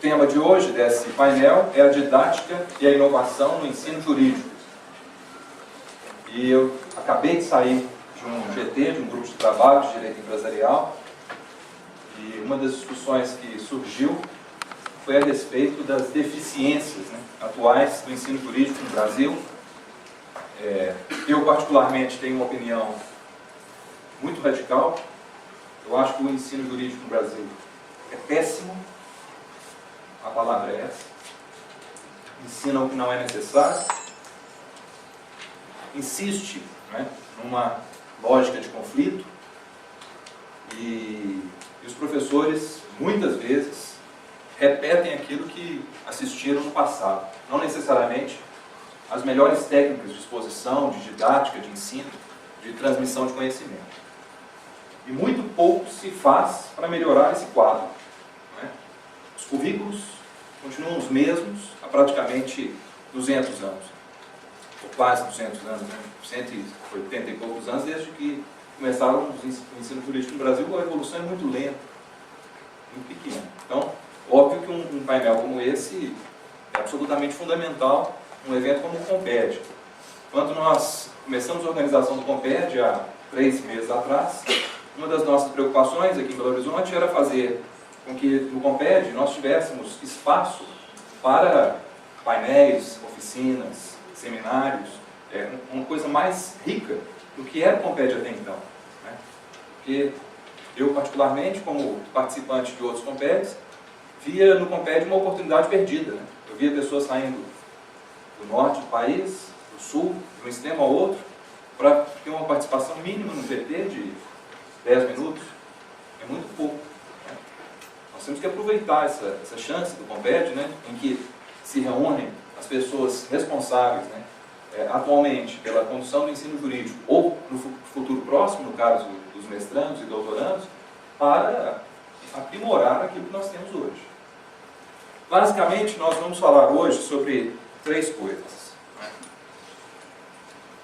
tema de hoje desse painel é a didática e a inovação no ensino jurídico. E eu acabei de sair de um GT, de um grupo de trabalho de direito empresarial, e uma das discussões que surgiu foi a respeito das deficiências, atuais do ensino jurídico no Brasil. Eu, particularmente, tenho uma opinião muito radical. Eu acho que o ensino jurídico no Brasil é péssimo. A palavra é essa. Ensina o que não é necessário. Insiste, numa lógica de conflito. E os professores, muitas vezes, repetem aquilo que assistiram no passado. Não necessariamente as melhores técnicas de exposição, de didática, de ensino, de transmissão de conhecimento. E muito pouco se faz para melhorar esse quadro. Os currículos continuam os mesmos há praticamente 200 anos. Ou quase 200 anos, 180 e poucos anos, desde que começaram o ensino jurídico no Brasil. A evolução é muito lenta, muito pequena. Então, óbvio que um painel como esse é absolutamente fundamental num evento como o Comped. Quando nós começamos a organização do Comped, há 3 meses atrás, uma das nossas preocupações aqui em Belo Horizonte era fazer com que no Comped nós tivéssemos espaço para painéis, oficinas, seminários, uma coisa mais rica do que era o Comped até então. Porque eu, particularmente, como participante de outros Compeds, via no Comped uma oportunidade perdida. Eu via pessoas saindo do norte do país, do sul, de um extremo ao outro, para ter uma participação mínima no PT de 10 minutos. É muito pouco. Nós temos que aproveitar essa chance do Comped, em que se reúnem as pessoas responsáveis, atualmente pela condução do ensino jurídico, ou no futuro próximo, no caso dos mestrandos e doutorandos, para aprimorar aquilo que nós temos hoje. Basicamente, nós vamos falar hoje sobre 3 coisas.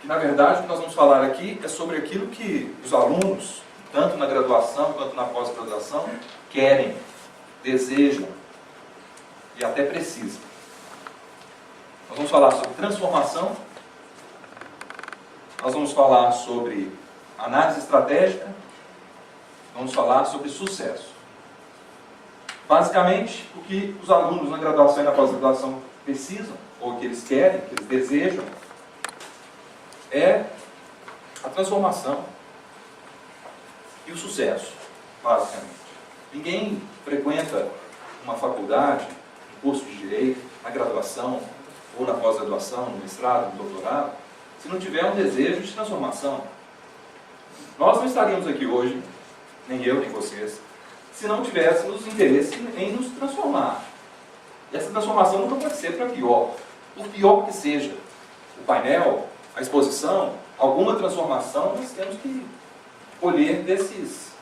Que, na verdade, o que nós vamos falar aqui é sobre aquilo que os alunos, tanto na graduação quanto na pós-graduação, querem, desejam e até precisam. Nós vamos falar sobre transformação, nós vamos falar sobre análise estratégica, vamos falar sobre sucesso. Basicamente, o que os alunos na graduação e na pós-graduação precisam, ou que eles querem, que eles desejam, é a transformação e o sucesso, basicamente. Ninguém frequenta uma faculdade, um curso de direito, na graduação, ou na pós-graduação, no mestrado, no doutorado, se não tiver um desejo de transformação. Nós não estaríamos aqui hoje, nem eu, nem vocês, se não tivéssemos interesse em nos transformar. E essa transformação nunca pode ser para pior. Por pior que seja o painel, a exposição, alguma transformação nós temos que colher desses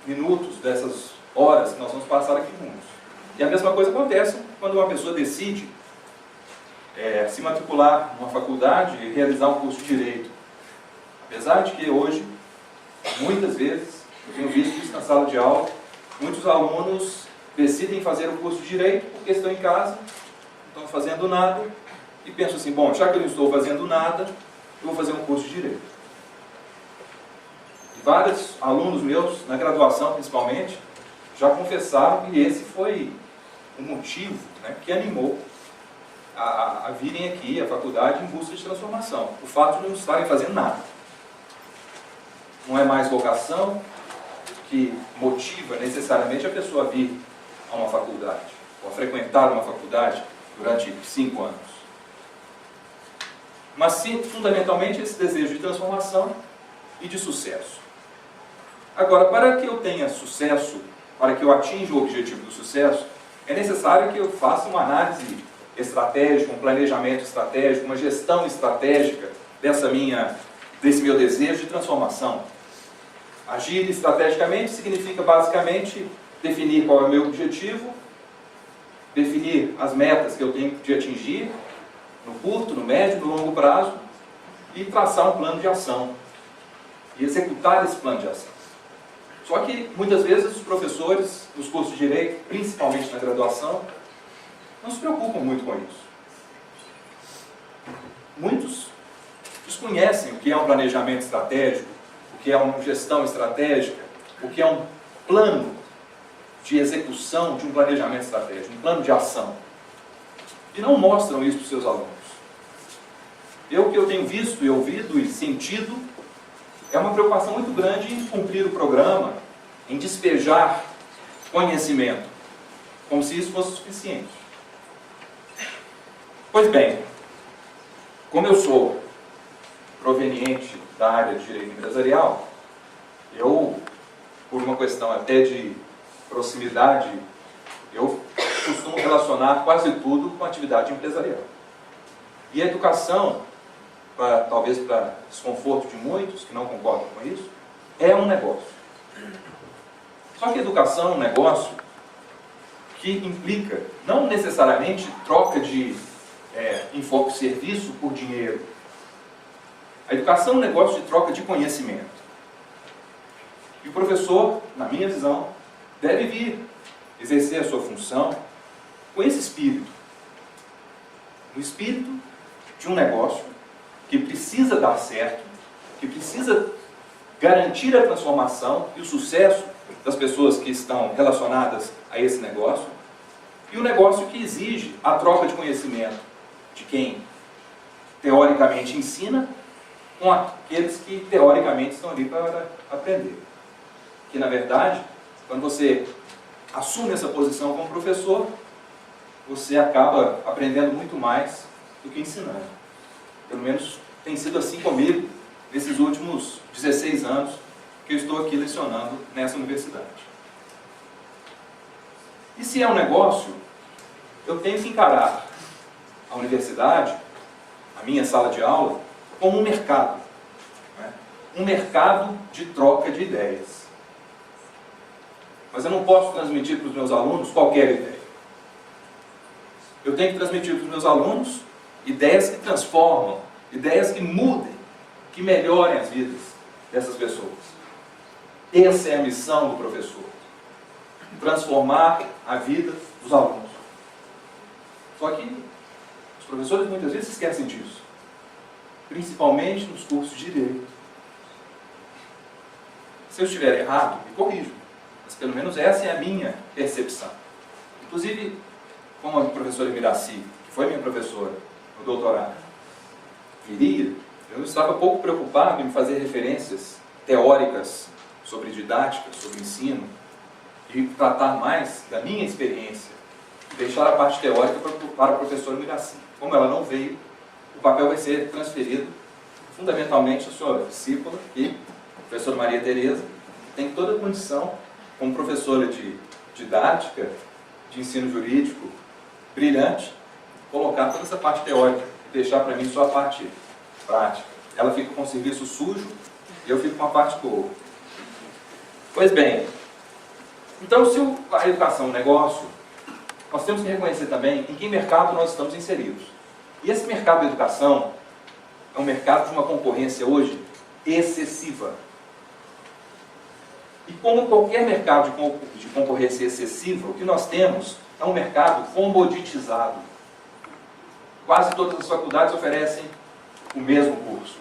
minutos, dessas horas que nós vamos passar aqui juntos. E a mesma coisa acontece quando uma pessoa decide se matricular numa faculdade e realizar um curso de Direito. Apesar de que hoje, muitas vezes, eu tenho visto isso na sala de aula, muitos alunos decidem fazer o curso de Direito porque estão em casa, não estão fazendo nada, e pensam assim, bom, já que eu não estou fazendo nada, eu vou fazer um curso de Direito. E vários alunos meus, na graduação principalmente, já confessaram que esse foi o motivo que animou a virem aqui à faculdade em busca de transformação. O fato de não estarem fazendo nada. Não é mais vocação que motiva necessariamente a pessoa a vir a uma faculdade, ou a frequentar uma faculdade durante 5 anos. Mas sim, fundamentalmente, esse desejo de transformação e de sucesso. Agora, para que eu tenha sucesso, para que eu atinja o objetivo do sucesso, é necessário que eu faça uma análise estratégica, um planejamento estratégico, uma gestão estratégica desse meu desejo de transformação. Agir estrategicamente significa basicamente definir qual é o meu objetivo, definir as metas que eu tenho de atingir no curto, no médio e no longo prazo e traçar um plano de ação e executar esse plano de ação. Só que, muitas vezes, os professores, nos cursos de Direito, principalmente na graduação, não se preocupam muito com isso. Muitos desconhecem o que é um planejamento estratégico, o que é uma gestão estratégica, o que é um plano de execução de um planejamento estratégico, um plano de ação. E não mostram isso para os seus alunos. O que eu tenho visto e ouvido e sentido é uma preocupação muito grande em cumprir o programa, em despejar conhecimento, como se isso fosse suficiente. Pois bem, como eu sou proveniente da área de direito empresarial, eu, por uma questão até de proximidade, eu costumo relacionar quase tudo com a atividade empresarial. E a educação, talvez para desconforto de muitos que não concordam com isso, é um negócio. Só que a educação é um negócio que implica não necessariamente troca de serviço por dinheiro. A educação é um negócio de troca de conhecimento. E o professor, na minha visão, deve vir exercer a sua função com esse espírito. O espírito de um negócio que precisa dar certo, que precisa garantir a transformação e o sucesso das pessoas que estão relacionadas a esse negócio, e um negócio que exige a troca de conhecimento de quem teoricamente ensina com aqueles que teoricamente estão ali para aprender. Que, na verdade, quando você assume essa posição como professor, você acaba aprendendo muito mais do que ensinando. Pelo menos tem sido assim comigo nesses últimos 16 anos que eu estou aqui lecionando nessa universidade. E se é um negócio, eu tenho que encarar a universidade, a minha sala de aula, como um mercado. Né? Um mercado de troca de ideias. Mas eu não posso transmitir para os meus alunos qualquer ideia. Eu tenho que transmitir para os meus alunos ideias que transformam, ideias que mudem, que melhorem as vidas dessas pessoas. Essa é a missão do professor. Transformar a vida dos alunos. Só que os professores muitas vezes esquecem disso. Principalmente nos cursos de Direito. Se eu estiver errado, me corrijo. Mas pelo menos essa é a minha percepção. Inclusive, como a professora Miraci, que foi minha professora no doutorado, viria, eu estava pouco preocupado em fazer referências teóricas sobre didática, sobre ensino, e tratar mais da minha experiência, e deixar a parte teórica para a professora Miraci. Como ela não veio, o papel vai ser transferido fundamentalmente à sua discípula, e a professora Maria Tereza, que tem toda a condição, como professora de didática, de ensino jurídico, brilhante, colocar toda essa parte teórica e deixar para mim só a parte prática. Ela fica com o serviço sujo e eu fico com a parte boa. Pois bem, então se a educação é um negócio, nós temos que reconhecer também em que mercado nós estamos inseridos. E esse mercado da educação é um mercado de uma concorrência hoje excessiva. E como qualquer mercado de concorrência excessiva, o que nós temos é um mercado comoditizado. Quase todas as faculdades oferecem o mesmo curso.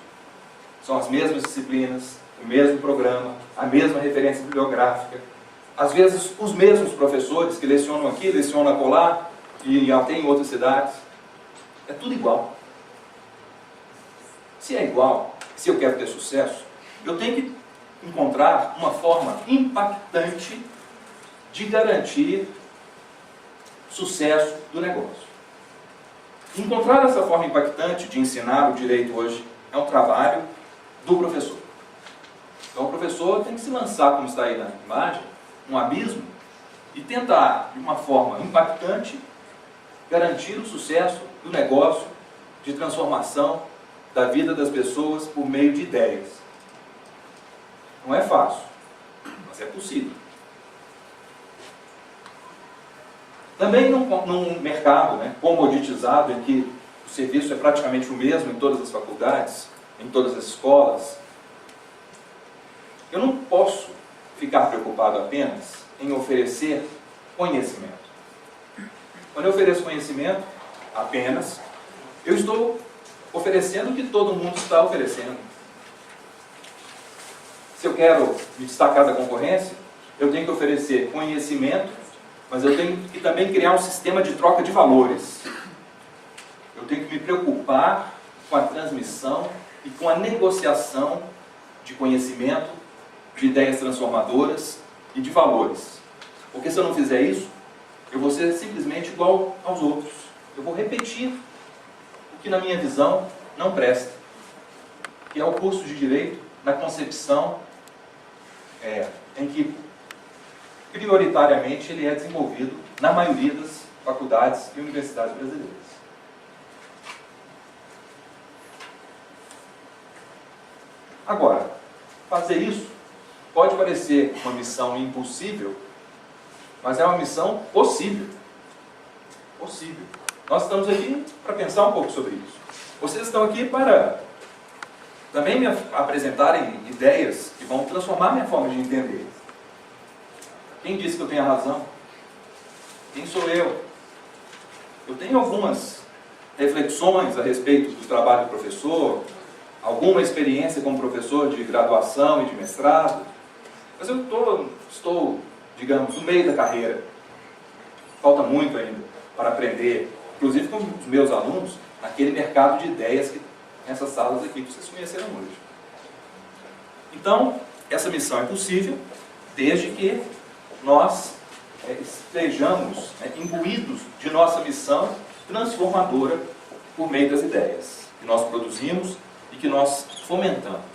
São as mesmas disciplinas, o mesmo programa, a mesma referência bibliográfica. Às vezes, os mesmos professores que lecionam aqui, lecionam acolá, e até em outras cidades. É tudo igual. Se é igual, se eu quero ter sucesso, eu tenho que encontrar uma forma impactante de garantir sucesso do negócio. Encontrar essa forma impactante de ensinar o direito hoje é um trabalho do professor. Então o professor tem que se lançar, como está aí na imagem, um abismo e tentar, de uma forma impactante, garantir o sucesso do negócio de transformação da vida das pessoas por meio de ideias. Não é fácil, mas é possível. Também num mercado comoditizado, em que o serviço é praticamente o mesmo em todas as faculdades, em todas as escolas, eu não posso ficar preocupado apenas em oferecer conhecimento. Quando eu ofereço conhecimento apenas, eu estou oferecendo o que todo mundo está oferecendo. Se eu quero me destacar da concorrência, eu tenho que oferecer conhecimento, mas eu tenho que também criar um sistema de troca de valores. Eu tenho que me preocupar com a transmissão e com a negociação de conhecimento, de ideias transformadoras e de valores. Porque se eu não fizer isso, eu vou ser simplesmente igual aos outros. Eu vou repetir o que na minha visão não presta, que é o curso de Direito na concepção em que prioritariamente ele é desenvolvido na maioria das faculdades e universidades brasileiras. Agora, fazer isso pode parecer uma missão impossível, mas é uma missão possível. Possível. Nós estamos aqui para pensar um pouco sobre isso. Vocês estão aqui para também me apresentarem ideias que vão transformar minha forma de entender. Quem disse que eu tenho a razão? Quem sou eu? Eu tenho algumas reflexões a respeito do trabalho do professor, alguma experiência como professor de graduação e de mestrado, mas eu estou, digamos, no meio da carreira. Falta muito ainda para aprender, inclusive com os meus alunos, naquele mercado de ideias que nessas salas aqui que vocês conheceram hoje. Então, essa missão é possível desde que nós estejamos imbuídos de nossa missão transformadora por meio das ideias que nós produzimos e que nós fomentamos.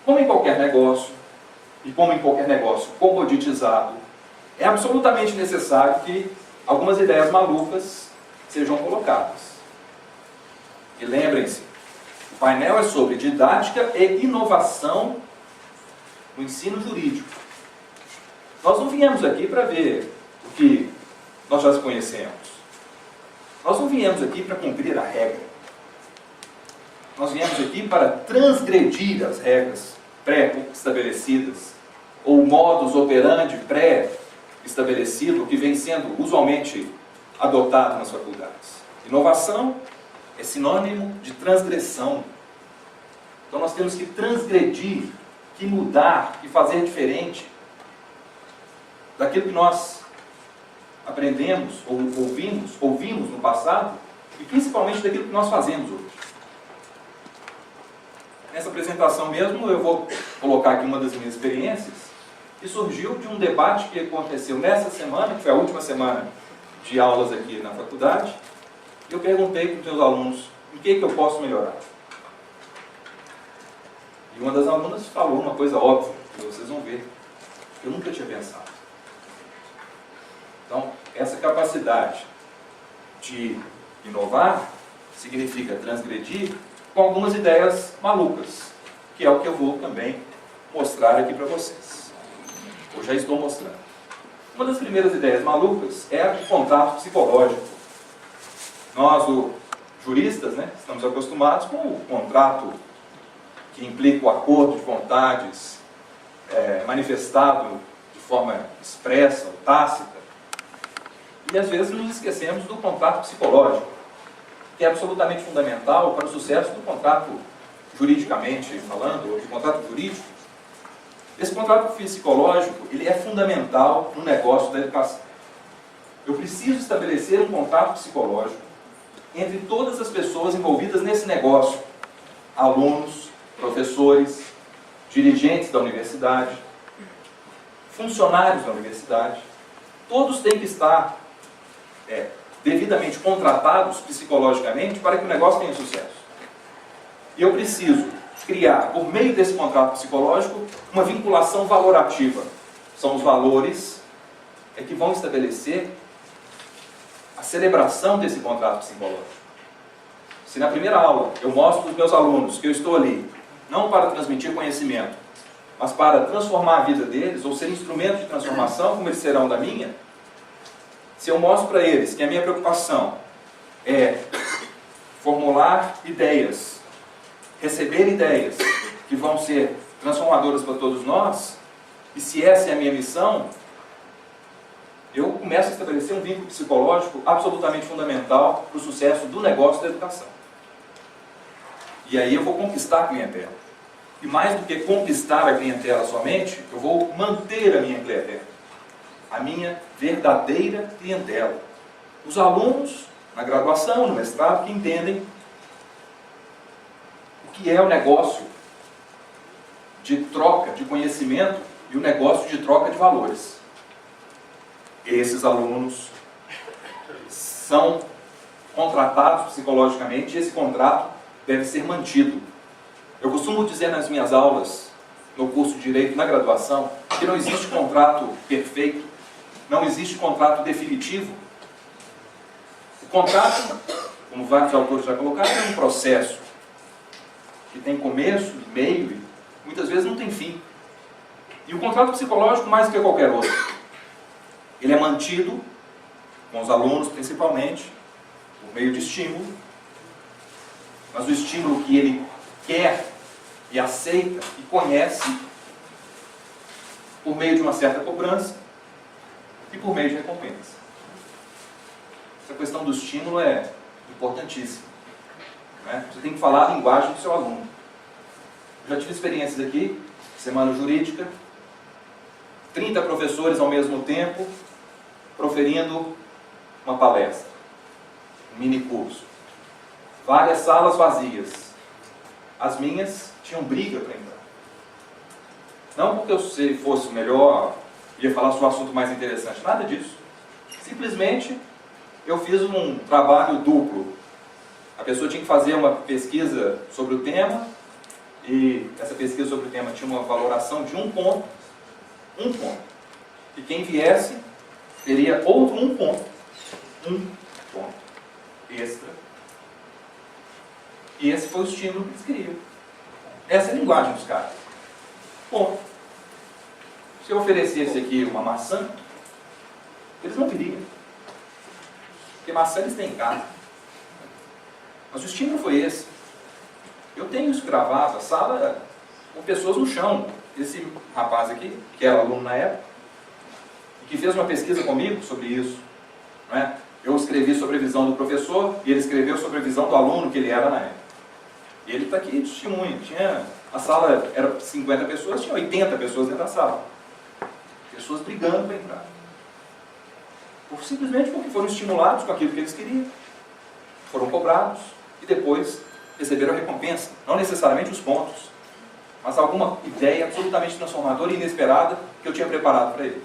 Como em qualquer negócio, e como em qualquer negócio comoditizado, é absolutamente necessário que algumas ideias malucas sejam colocadas. E lembrem-se, o painel é sobre didática e inovação no ensino jurídico. Nós não viemos aqui para ver o que nós já conhecemos. Nós não viemos aqui para cumprir a regra. Nós viemos aqui para transgredir as regras pré-estabelecidas, ou modus operandi pré-estabelecido, que vem sendo usualmente adotado nas faculdades. Inovação é sinônimo de transgressão. Então nós temos que transgredir, que mudar, que fazer diferente daquilo que nós aprendemos, ou ouvimos no passado, e principalmente daquilo que nós fazemos hoje. Nessa apresentação mesmo, eu vou colocar aqui uma das minhas experiências, que surgiu de um debate que aconteceu nessa semana, que foi a última semana de aulas aqui na faculdade. Eu perguntei para os meus alunos, em que eu posso melhorar? E uma das alunas falou uma coisa óbvia, que vocês vão ver, que eu nunca tinha pensado. Então, essa capacidade de inovar significa transgredir com algumas ideias malucas, que é o que eu vou também mostrar aqui para vocês. Eu já estou mostrando. Uma das primeiras ideias malucas é o contrato psicológico. Nós, juristas, estamos acostumados com o contrato que implica o acordo de vontades manifestado de forma expressa ou tácita. E às vezes nos esquecemos do contrato psicológico, que é absolutamente fundamental para o sucesso do contrato juridicamente falando, ou do contrato jurídico. Esse contrato psicológico, ele é fundamental no negócio da educação. Eu preciso estabelecer um contrato psicológico entre todas as pessoas envolvidas nesse negócio. Alunos, professores, dirigentes da universidade, funcionários da universidade. Todos têm que estar devidamente contratados psicologicamente para que o negócio tenha sucesso. E eu preciso criar, por meio desse contrato psicológico, uma vinculação valorativa. São os valores que vão estabelecer a celebração desse contrato psicológico. Se na primeira aula eu mostro para os meus alunos que eu estou ali, não para transmitir conhecimento, mas para transformar a vida deles, ou ser instrumento de transformação, como eles serão da minha, se eu mostro para eles que a minha preocupação é formular ideias, receber ideias que vão ser transformadoras para todos nós, e se essa é a minha missão, eu começo a estabelecer um vínculo psicológico absolutamente fundamental para o sucesso do negócio da educação. E aí eu vou conquistar a clientela. E mais do que conquistar a clientela somente, eu vou manter a minha clientela. A minha verdadeira clientela. Os alunos, na graduação, no mestrado, que entendem o que é o negócio de troca de conhecimento e o negócio de troca de valores. Esses alunos são contratados psicologicamente e esse contrato deve ser mantido. Eu costumo dizer nas minhas aulas, no curso de Direito, na graduação, que não existe contrato perfeito, não existe contrato definitivo. O contrato, como vários autores já colocaram, é um processo que tem começo, meio e muitas vezes não tem fim. E o contrato psicológico, mais do que qualquer outro, ele é mantido, com os alunos principalmente, por meio de estímulo, mas o estímulo que ele quer e aceita e conhece por meio de uma certa cobrança e por meio de recompensa. Essa questão do estímulo é importantíssima, né? Você tem que falar a linguagem do seu aluno. Eu já tive experiências aqui, semana jurídica, 30 professores ao mesmo tempo, proferindo uma palestra, um mini curso. Várias salas vazias. As minhas tinham briga para entrar. Não porque eu fosse melhor, ia falar sobre um assunto mais interessante, nada disso. Simplesmente eu fiz um trabalho duplo. A pessoa tinha que fazer uma pesquisa sobre o tema, e essa pesquisa sobre o tema tinha uma valoração de um ponto. E quem viesse teria outro um ponto extra. E esse foi o estímulo que eles queriam. Essa é a linguagem dos caras. Ponto. Se eu oferecesse aqui uma maçã, eles não viriam. Porque maçã eles têm em casa. Mas o estímulo foi esse. Eu tenho isso gravado, a sala com pessoas no chão. Esse rapaz aqui, que era aluno na época, que fez uma pesquisa comigo sobre isso, não é? Eu escrevi sobre a visão do professor e ele escreveu sobre a visão do aluno que ele era na época. E ele está aqui, testemunho. A sala era 50 pessoas, tinha 80 pessoas dentro da sala. Pessoas brigando para entrar. Simplesmente porque foram estimulados com aquilo que eles queriam. Foram cobrados e depois receberam a recompensa. Não necessariamente os pontos, mas alguma ideia absolutamente transformadora e inesperada que eu tinha preparado para eles.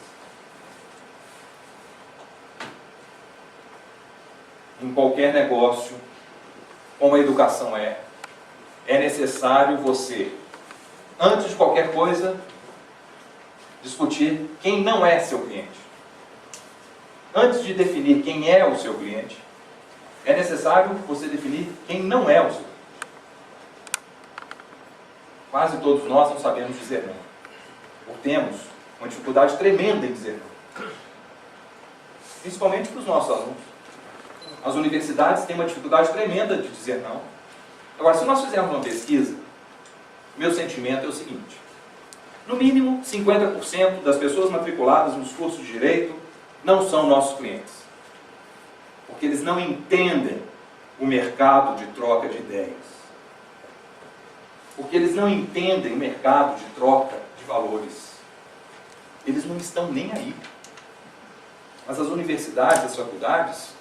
Em qualquer negócio, como a educação é necessário você, antes de qualquer coisa, discutir quem não é seu cliente. Antes de definir quem é o seu cliente, é necessário você definir quem não é o seu cliente. Quase todos nós não sabemos dizer não. Ou temos uma dificuldade tremenda em dizer não. Principalmente para os nossos alunos. As universidades têm uma dificuldade tremenda de dizer não. Agora, se nós fizermos uma pesquisa, meu sentimento é o seguinte: no mínimo 50% das pessoas matriculadas nos cursos de Direito não são nossos clientes. Porque eles não entendem o mercado de troca de ideias. Porque eles não entendem o mercado de troca de valores. Eles não estão nem aí. Mas as universidades, as faculdades,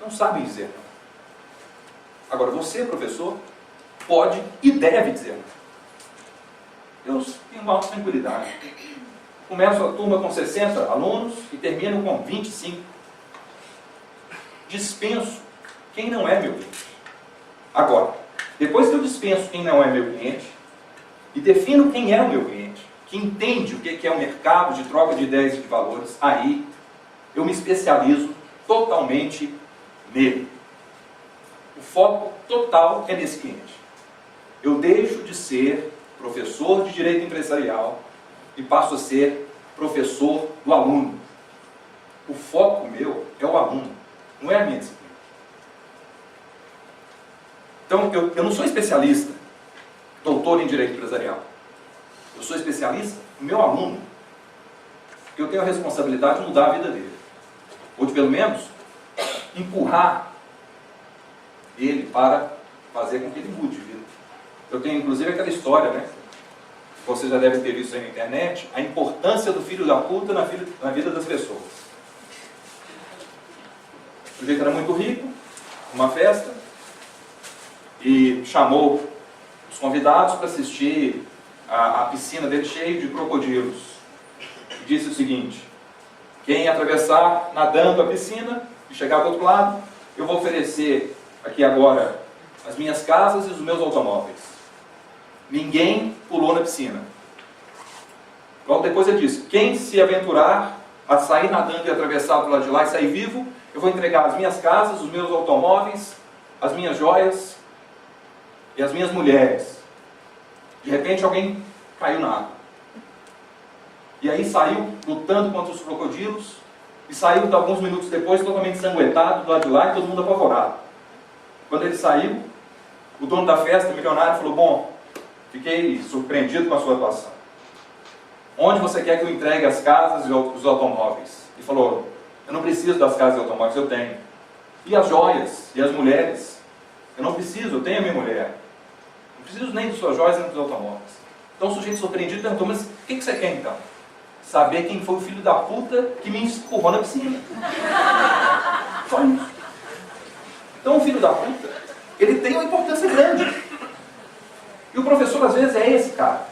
não sabem dizer não. Agora, você, professor, pode e deve dizer não. Eu tenho uma alta tranquilidade. Começo a turma com 60 alunos e termino com 25. Dispenso quem não é meu cliente. Agora, depois que eu dispenso quem não é meu cliente e defino quem é o meu cliente, que entende o que é o mercado de troca de ideias e de valores, aí eu me especializo totalmente nele. O foco total é nesse cliente. Eu deixo de ser professor de Direito Empresarial e passo a ser professor do aluno. O foco meu é o aluno, não é a minha disciplina. Então, eu não sou especialista, doutor em Direito Empresarial. Eu sou especialista no meu aluno, porque eu tenho a responsabilidade de mudar a vida dele. Ou de, pelo menos, empurrar ele para fazer com que ele mude de vida. Eu tenho, inclusive, aquela história, né? Você já deve ter visto aí na internet, a importância do filho da puta na vida das pessoas. O sujeito era muito rico, uma festa, e chamou os convidados para assistir a piscina dele cheia de crocodilos. E disse o seguinte: quem atravessar nadando a piscina e chegar do outro lado, eu vou oferecer aqui agora as minhas casas e os meus automóveis. Ninguém pulou na piscina. Logo depois ele disse: quem se aventurar a sair nadando e atravessar do lado de lá e sair vivo, eu vou entregar as minhas casas, os meus automóveis, as minhas joias e as minhas mulheres. De repente alguém caiu na água. E aí saiu lutando contra os crocodilos e saiu alguns minutos depois totalmente ensanguentado do lado de lá e todo mundo apavorado. Quando ele saiu, o dono da festa, milionário, falou: bom, fiquei surpreendido com a sua atuação. Onde você quer que eu entregue as casas e os automóveis? Ele falou: eu não preciso das casas e automóveis, eu tenho. E as joias e as mulheres? Eu não preciso, eu tenho a minha mulher. Não preciso nem das suas joias nem dos automóveis. Então o sujeito surpreendido perguntou: mas o que você quer então? Saber quem foi o filho da puta que me empurrou na piscina. Só isso. Então o filho da puta, ele tem uma importância grande. E o professor às vezes é esse cara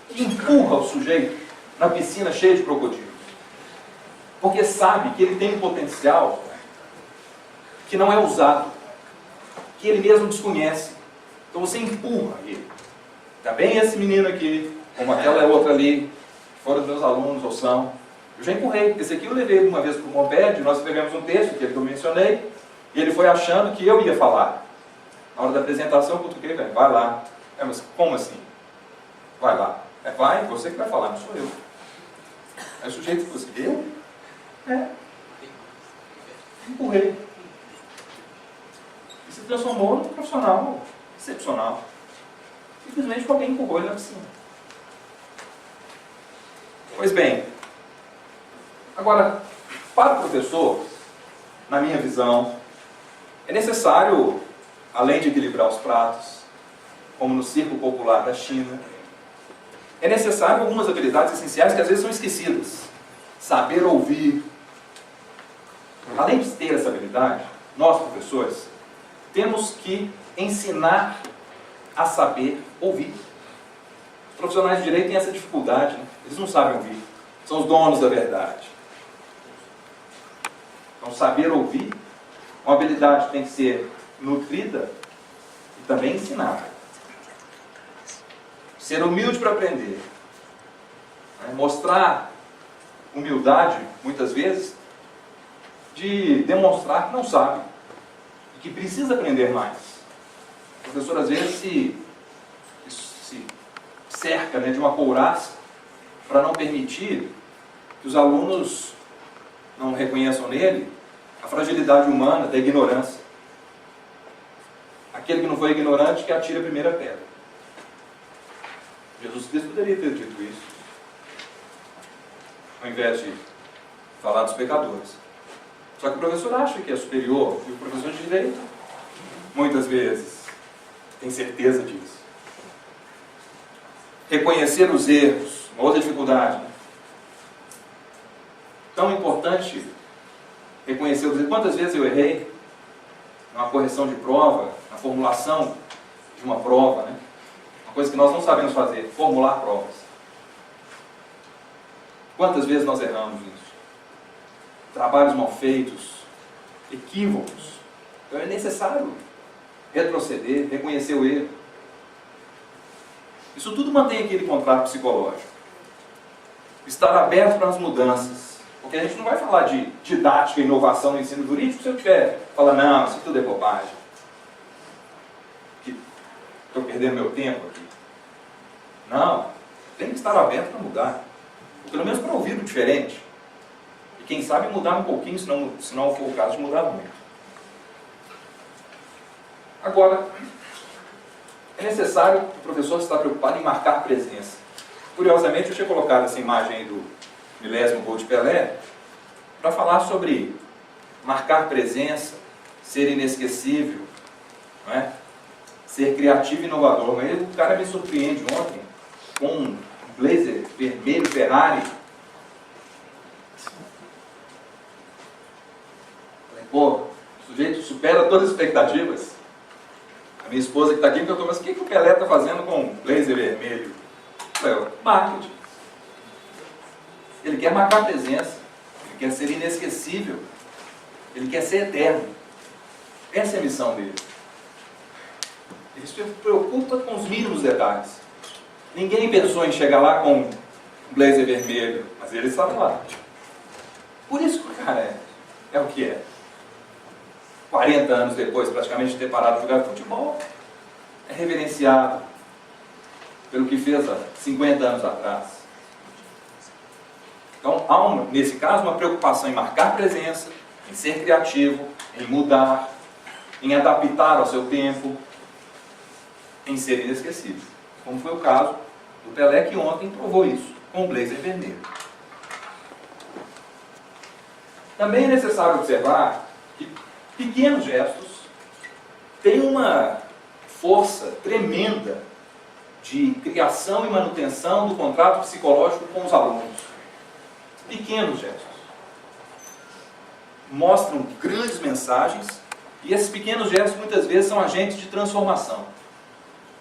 que empurra o sujeito na piscina cheia de crocodilos. Porque sabe que ele tem um potencial que não é usado, que ele mesmo desconhece. Então você empurra ele. Também esse menino aqui, como aquela outra ali, que foram meus alunos ou são. Eu já empurrei. Esse aqui eu levei uma vez para o Momped, nós escrevemos um texto, que eu mencionei, e ele foi achando que eu ia falar. Na hora da apresentação, eu cutuquei, velho, vai lá. Mas como assim? Vai lá. Vai, você que vai falar, não sou eu. Aí o sujeito falou assim: eu? Empurrei. E se transformou num profissional excepcional. Simplesmente porque alguém empurrou ele na piscina. Pois bem, agora, para o professor, na minha visão, é necessário, além de equilibrar os pratos, como no circo popular da China, é necessário algumas habilidades essenciais que às vezes são esquecidas. Saber ouvir. Além de ter essa habilidade, nós, professores, temos que ensinar a saber ouvir. Os profissionais de direito têm essa dificuldade, né? Eles não sabem ouvir. São os donos da verdade. Então, saber ouvir, uma habilidade que tem que ser nutrida e também ensinada. Ser humilde para aprender. Mostrar humildade, muitas vezes, de demonstrar que não sabe e que precisa aprender mais. O professor, às vezes, se cerca, né, de uma couraça para não permitir que os alunos não reconheçam nele a fragilidade humana da ignorância. Aquele que não foi ignorante que atira a primeira pedra. Jesus Cristo poderia ter dito isso, ao invés de falar dos pecadores. Só que o professor acha que é superior, e o professor de direito, muitas vezes, tem certeza disso. Reconhecer os erros, uma outra dificuldade. Né? Tão importante reconhecer os erros. Quantas vezes eu errei numa correção de prova, na formulação de uma prova, né? Uma coisa que nós não sabemos fazer, formular provas. Quantas vezes nós erramos nisso? Trabalhos mal feitos, equívocos. Então é necessário retroceder, reconhecer o erro. Isso tudo mantém aquele contrato psicológico. Estar aberto para as mudanças. Porque a gente não vai falar de didática e inovação no ensino jurídico se eu tiver falar: não, isso tudo é bobagem. Estou perdendo meu tempo aqui. Não, tem que estar aberto para mudar. Ou pelo menos para ouvir o diferente. E quem sabe mudar um pouquinho, se não for o caso de mudar muito. Agora, é necessário que o professor esteja preocupado em marcar presença. Curiosamente, eu tinha colocado essa imagem aí do milésimo gol de Pelé para falar sobre marcar presença, ser inesquecível, não é? Ser criativo e inovador. Mas o cara me surpreende ontem com um blazer vermelho Ferrari. Falei, pô, o sujeito supera todas as expectativas. A minha esposa que está aqui me perguntou, mas o que o Pelé está fazendo com um blazer vermelho? Eu falei, marketing. Ele quer marcar presença, ele quer ser inesquecível, ele quer ser eterno. Essa é a missão dele. Ele se preocupa com os mínimos detalhes. Ninguém pensou em chegar lá com um blazer vermelho, mas ele estava lá. Por isso que o cara é o que é. 40 anos depois, praticamente, de ter parado de jogar futebol, é reverenciado pelo que fez há 50 anos atrás. Então, há, nesse caso, uma preocupação em marcar presença, em ser criativo, em mudar, em adaptar ao seu tempo, em ser inesquecível. Como foi o caso do Pelé, que ontem provou isso, com o blazer vermelho. Também é necessário observar que pequenos gestos têm uma força tremenda de criação e manutenção do contrato psicológico com os alunos. Pequenos gestos mostram grandes mensagens, e esses pequenos gestos muitas vezes são agentes de transformação.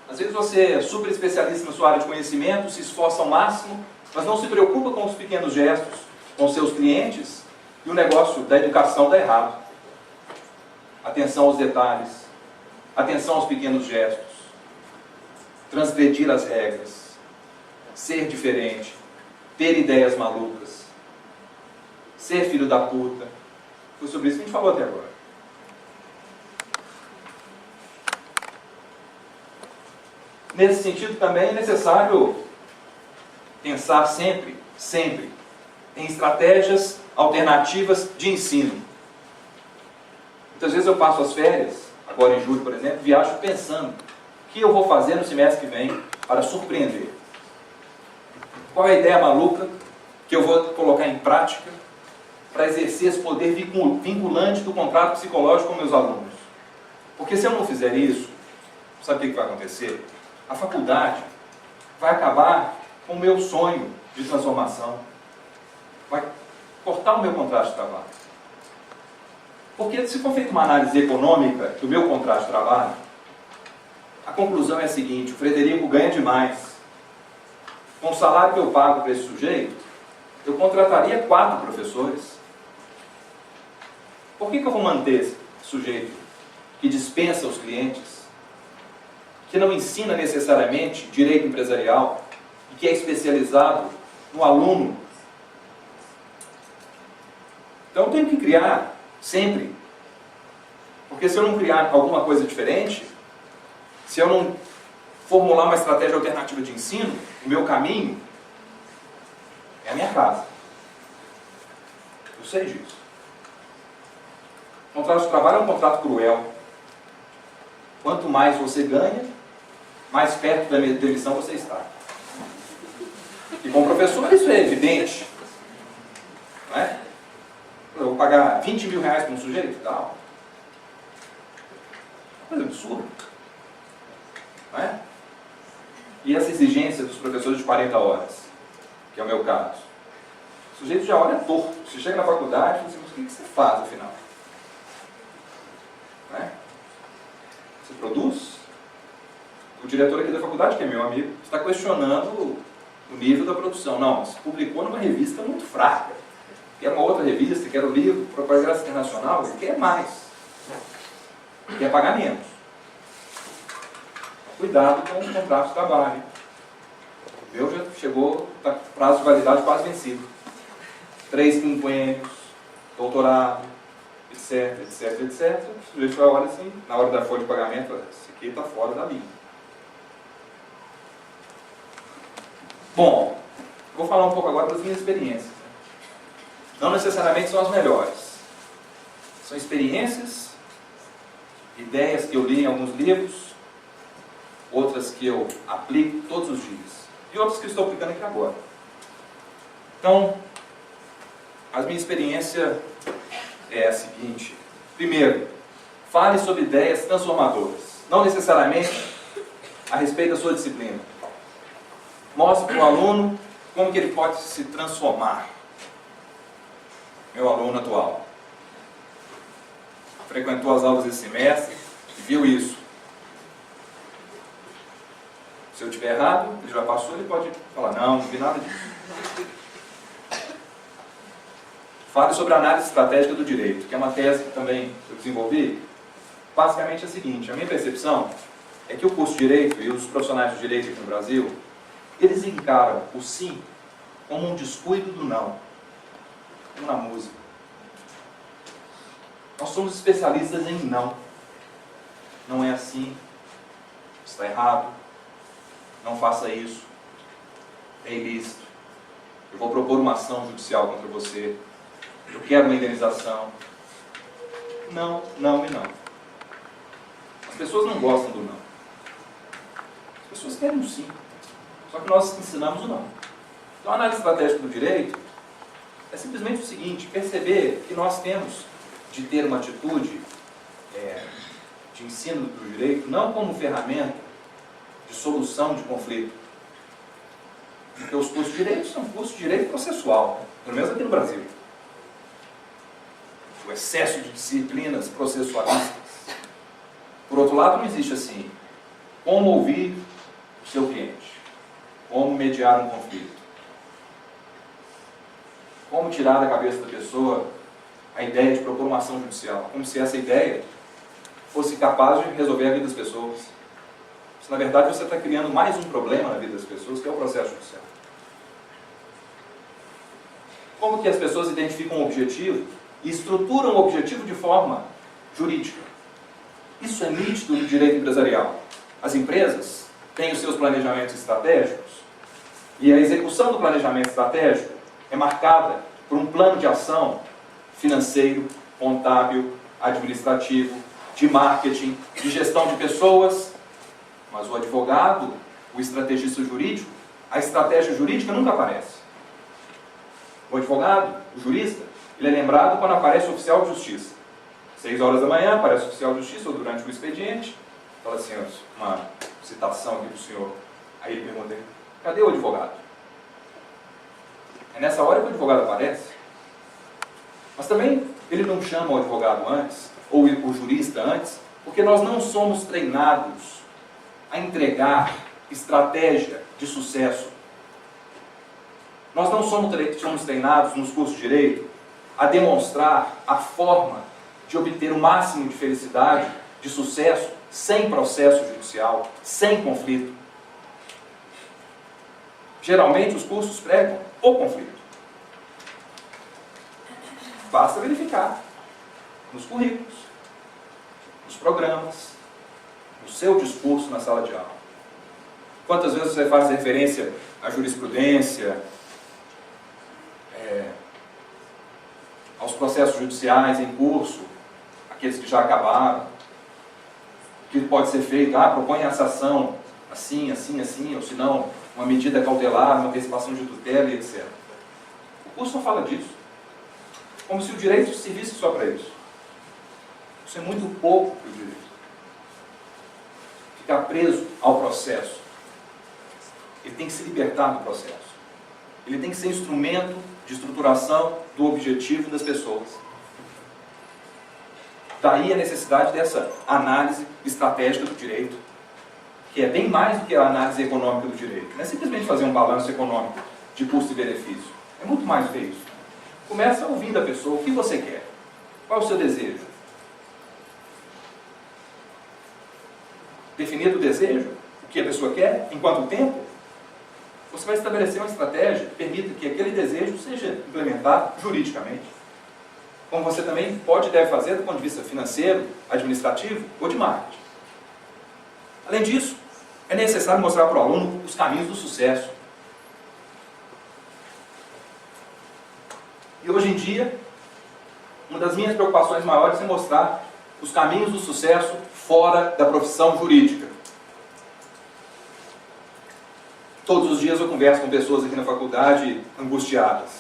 Às vezes você é super especialista na sua área de conhecimento, se esforça ao máximo, mas não se preocupa com os pequenos gestos, com seus clientes, e o negócio da educação dá errado. Atenção aos detalhes, atenção aos pequenos gestos, transgredir as regras, ser diferente, ter ideias malucas, ser filho da puta. Foi sobre isso que a gente falou até agora. Nesse sentido também é necessário pensar sempre em estratégias alternativas de ensino. Muitas vezes eu passo as férias, agora em julho, por exemplo, viajo pensando o que eu vou fazer no semestre que vem para surpreender. Qual é a ideia maluca que eu vou colocar em prática para exercer esse poder vinculante do contrato psicológico com meus alunos? Porque se eu não fizer isso, sabe o que vai acontecer? A faculdade vai acabar com o meu sonho de transformação. Vai cortar o meu contrato de trabalho. Porque se for feita uma análise econômica do meu contrato de trabalho, a conclusão é a seguinte: o Frederico ganha demais. Com o salário que eu pago para esse sujeito, eu contrataria 4 professores. Por que eu vou manter esse sujeito que dispensa os clientes, que não ensina necessariamente direito empresarial e que é especializado no aluno? Então eu tenho que criar sempre. Porque se eu não criar alguma coisa diferente, se eu não formular uma estratégia alternativa de ensino, o meu caminho é a minha casa. Eu sei disso. O contrato de trabalho é um contrato cruel. Quanto mais você ganha, mais perto da demissão você está. E com o professor isso é evidente. Não é? Eu vou pagar 20 mil reais para um sujeito? Não. Coisa absurda. Não é? E essa exigência dos professores de 40 horas, que é o meu caso. O sujeito já olha torto. Você chega na faculdade e diz, mas o que você faz afinal? Não é? Você produz? O diretor aqui da faculdade, que é meu amigo, está questionando o nível da produção. Não, se publicou numa revista muito fraca. Quer uma outra revista, quer um livro, propaganda internacional, ele quer mais. Quer pagar menos. Cuidado com o contrato de trabalho. O meu já chegou, está prazo de validade quase vencido. 3 quinquênios, doutorado, etc, etc, etc. O sujeito vai olhar assim, na hora da folha de pagamento, esse aqui está fora da linha. Bom, vou falar um pouco agora das minhas experiências. Não necessariamente são as melhores. São experiências, ideias que eu li em alguns livros, outras que eu aplico todos os dias. e outras que eu estou aplicando aqui agora. Então, a minha experiência é a seguinte. Primeiro, fale sobre ideias transformadoras, não necessariamente a respeito da sua disciplina. Mostre para o aluno como que ele pode se transformar. Meu aluno atual frequentou as aulas desse semestre e viu isso. Se eu estiver errado, ele já passou, ele pode falar, não vi nada disso. Fale sobre a análise estratégica do direito, que é uma tese que também eu desenvolvi. Basicamente é a seguinte, a minha percepção é que o curso de Direito e os profissionais de Direito aqui no Brasil, eles encaram o sim como um descuido do não, como na música. Nós somos especialistas em não. Não é assim, está errado, não faça isso, é ilícito, eu vou propor uma ação judicial contra você, eu quero uma indenização. Não, não e não. As pessoas não gostam do não. As pessoas querem um sim. Só que nós ensinamos o não. Então a análise estratégica do direito é simplesmente o seguinte, perceber que nós temos de ter uma atitude de ensino do direito, não como ferramenta de solução de conflito. Porque os cursos de direito são cursos de direito processual, pelo menos aqui no Brasil. O excesso de disciplinas processualistas. Por outro lado, não existe assim, como ouvir o seu cliente, como mediar um conflito, como tirar da cabeça da pessoa a ideia de propor uma ação judicial, como se essa ideia fosse capaz de resolver a vida das pessoas. Se na verdade você está criando mais um problema na vida das pessoas, que é o processo judicial. Como que as pessoas identificam um objetivo e estruturam o objetivo de forma jurídica? Isso é nítido no direito empresarial. As empresas têm os seus planejamentos estratégicos e a execução do planejamento estratégico é marcada por um plano de ação financeiro, contábil, administrativo, de marketing, de gestão de pessoas. Mas o advogado, o estrategista jurídico, a estratégia jurídica nunca aparece. O advogado, o jurista, ele é lembrado quando aparece o oficial de justiça. 6 horas da manhã, aparece o oficial de justiça, ou durante o expediente, fala assim, uma citação aqui para o senhor. Aí ele pergunta, cadê o advogado? É nessa hora que o advogado aparece. Mas também ele não chama o advogado antes, ou o jurista antes, porque nós não somos treinados a entregar estratégia de sucesso. Nós não somos treinados nos cursos de Direito a demonstrar a forma de obter o máximo de felicidade, de sucesso, sem processo judicial, sem conflito. Geralmente os cursos pregam o conflito. Basta verificar nos currículos, nos programas, no seu discurso na sala de aula. Quantas vezes você faz referência à jurisprudência, aos processos judiciais em curso, aqueles que já acabaram, o que pode ser feito? Propõe essa ação assim, assim, assim, ou se não, uma medida cautelar, uma antecipação de tutela e etc. O curso não fala disso. Como se o direito servisse só para isso. Isso é muito pouco para o direito. Ficar preso ao processo. Ele tem que se libertar do processo. Ele tem que ser instrumento de estruturação do objetivo das pessoas. Daí a necessidade dessa análise estratégica do direito, que é bem mais do que a análise econômica do direito. Não é simplesmente fazer um balanço econômico de custo e benefício. É muito mais do que isso. Começa ouvindo a pessoa, o que você quer? Qual é o seu desejo? Definido o desejo, o que a pessoa quer, em quanto tempo, você vai estabelecer uma estratégia que permita que aquele desejo seja implementado juridicamente. Como você também pode e deve fazer do ponto de vista financeiro, administrativo ou de marketing. Além disso, é necessário mostrar para o aluno os caminhos do sucesso. E hoje em dia, uma das minhas preocupações maiores é mostrar os caminhos do sucesso fora da profissão jurídica. Todos os dias eu converso com pessoas aqui na faculdade angustiadas.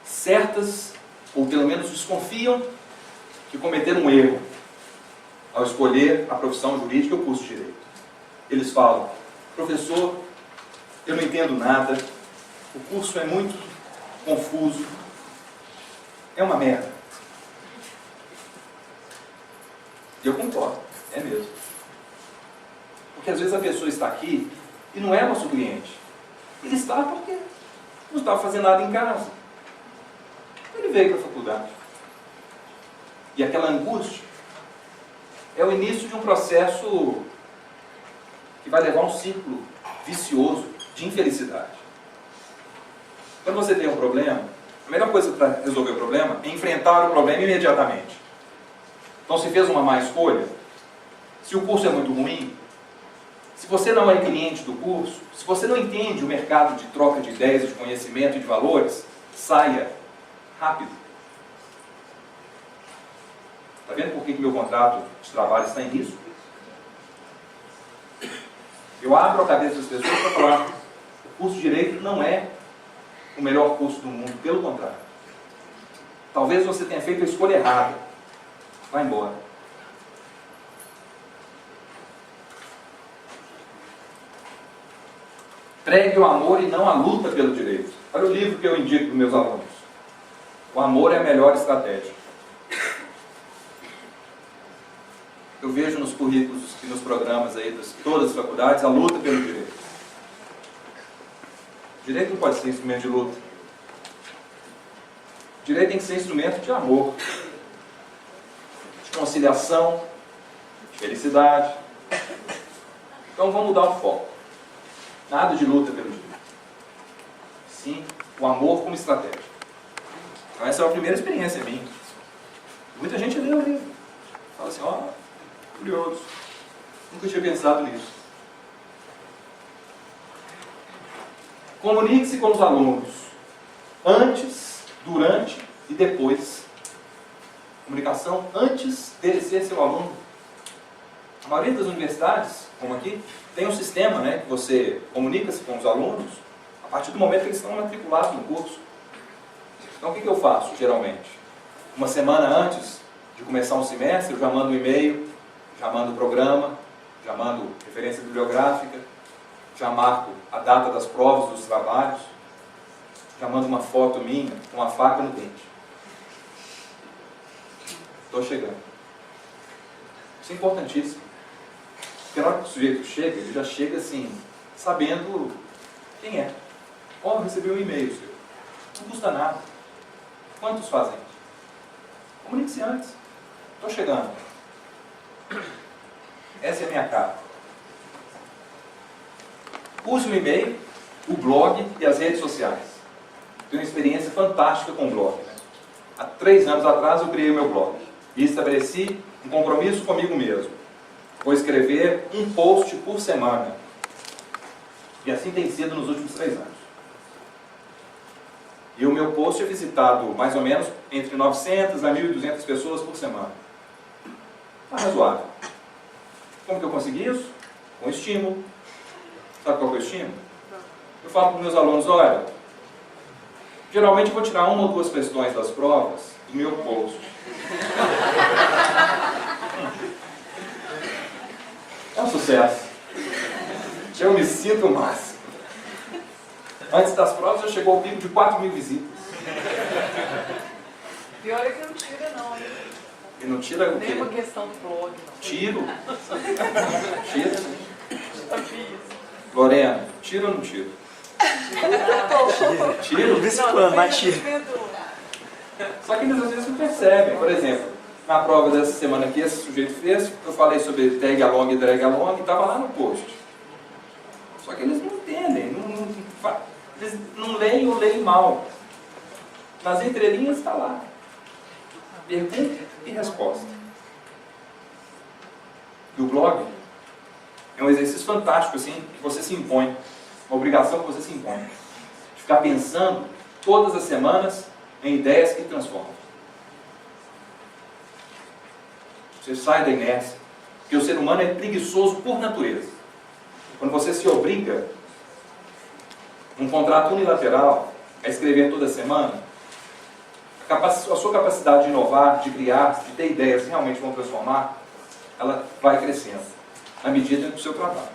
Certas, ou pelo menos desconfiam, que cometeram um erro ao escolher a profissão jurídica ou o curso de Direito. Eles falam: professor, eu não entendo nada, o curso é muito confuso, é uma merda. E eu concordo, é mesmo. Porque às vezes a pessoa está aqui e não é nosso cliente. Ele está porque não estava fazendo nada em casa. Ele veio para a faculdade. E aquela angústia é o início de um processo que vai levar a um círculo vicioso de infelicidade. Quando você tem um problema, a melhor coisa para resolver o problema é enfrentar o problema imediatamente. Então, se fez uma má escolha, se o curso é muito ruim, se você não é cliente do curso, se você não entende o mercado de troca de ideias, de conhecimento e de valores, saia rápido. Está vendo por que meu contrato de trabalho está em risco? Eu abro a cabeça das pessoas para falar: o curso de Direito não é o melhor curso do mundo, pelo contrário. Talvez você tenha feito a escolha errada. Vai embora. Pregue o amor e não a luta pelo direito. Olha o livro que eu indico para os meus alunos. O amor é a melhor estratégia. Eu vejo nos currículos e nos programas aí de todas as faculdades a luta pelo direito. Direito não pode ser instrumento de luta. Direito tem que ser instrumento de amor, de conciliação, de felicidade. Então vamos mudar o foco. Nada de luta pelo direito. Sim, o amor como estratégia. Então essa é a primeira experiência minha. Muita gente lê o livro. Fala assim: ó, curioso. Nunca tinha pensado nisso. Comunique-se com os alunos antes, durante e depois. Comunicação antes dele ser seu aluno. A maioria das universidades, como aqui, tem um sistema, né, que você comunica-se com os alunos a partir do momento que eles estão matriculados no curso. Então o que eu faço, geralmente? Uma semana antes de começar um semestre, eu já mando um e-mail, já mando o programa, já mando referência bibliográfica, já marco a data das provas, dos trabalhos, já mando uma foto minha com uma faca no dente. Estou chegando. Isso é importantíssimo. Porque na hora que o sujeito chega, ele já chega assim, sabendo quem é. Ó, eu recebi um e-mail seu. Não custa nada. Quantos fazem? Comunique-se antes. Estou chegando. Essa é a minha cara. Use o e-mail, o blog e as redes sociais. Tenho uma experiência fantástica com o blog. Né? Há 3 anos atrás eu criei o meu blog. E estabeleci um compromisso comigo mesmo. Vou escrever um post por semana. E assim tem sido nos últimos 3 anos. E o meu post é visitado mais ou menos entre 900 a 1.200 pessoas por semana. Está razoável. Como que eu consegui isso? Com estímulo. Sabe qual é o estímulo? Eu falo para os meus alunos: olha, geralmente eu vou tirar 1 ou 2 questões das provas do meu post. É um sucesso. Eu me sinto o máximo. Antes das provas já chegou ao pico de 4.000 visitas. Pior é que não tira não, hein? E não tira o quê? Nem uma questão do blog, não. Tiro. Tira. Sabia. Lorena, tira ou não tira? Tiro? De vez em quando, mas tira. Só que eles às vezes não percebem. Por exemplo, na prova dessa semana aqui, esse sujeito fez, eu falei sobre tag along e drag along e estava lá no post. Só que eles não entendem, eles não leem ou leem mal. Nas entrelinhas está lá. Pergunta e resposta. E o blog é um exercício fantástico, assim, que você se impõe. Uma obrigação que você se impõe. De ficar pensando todas as semanas em ideias que transformam. Você sai da inércia. Porque o ser humano é preguiçoso por natureza. Quando você se obriga, num contrato unilateral, a escrever toda semana, a sua capacidade de inovar, de criar, de ter ideias que realmente vão transformar, ela vai crescendo, na medida do seu trabalho.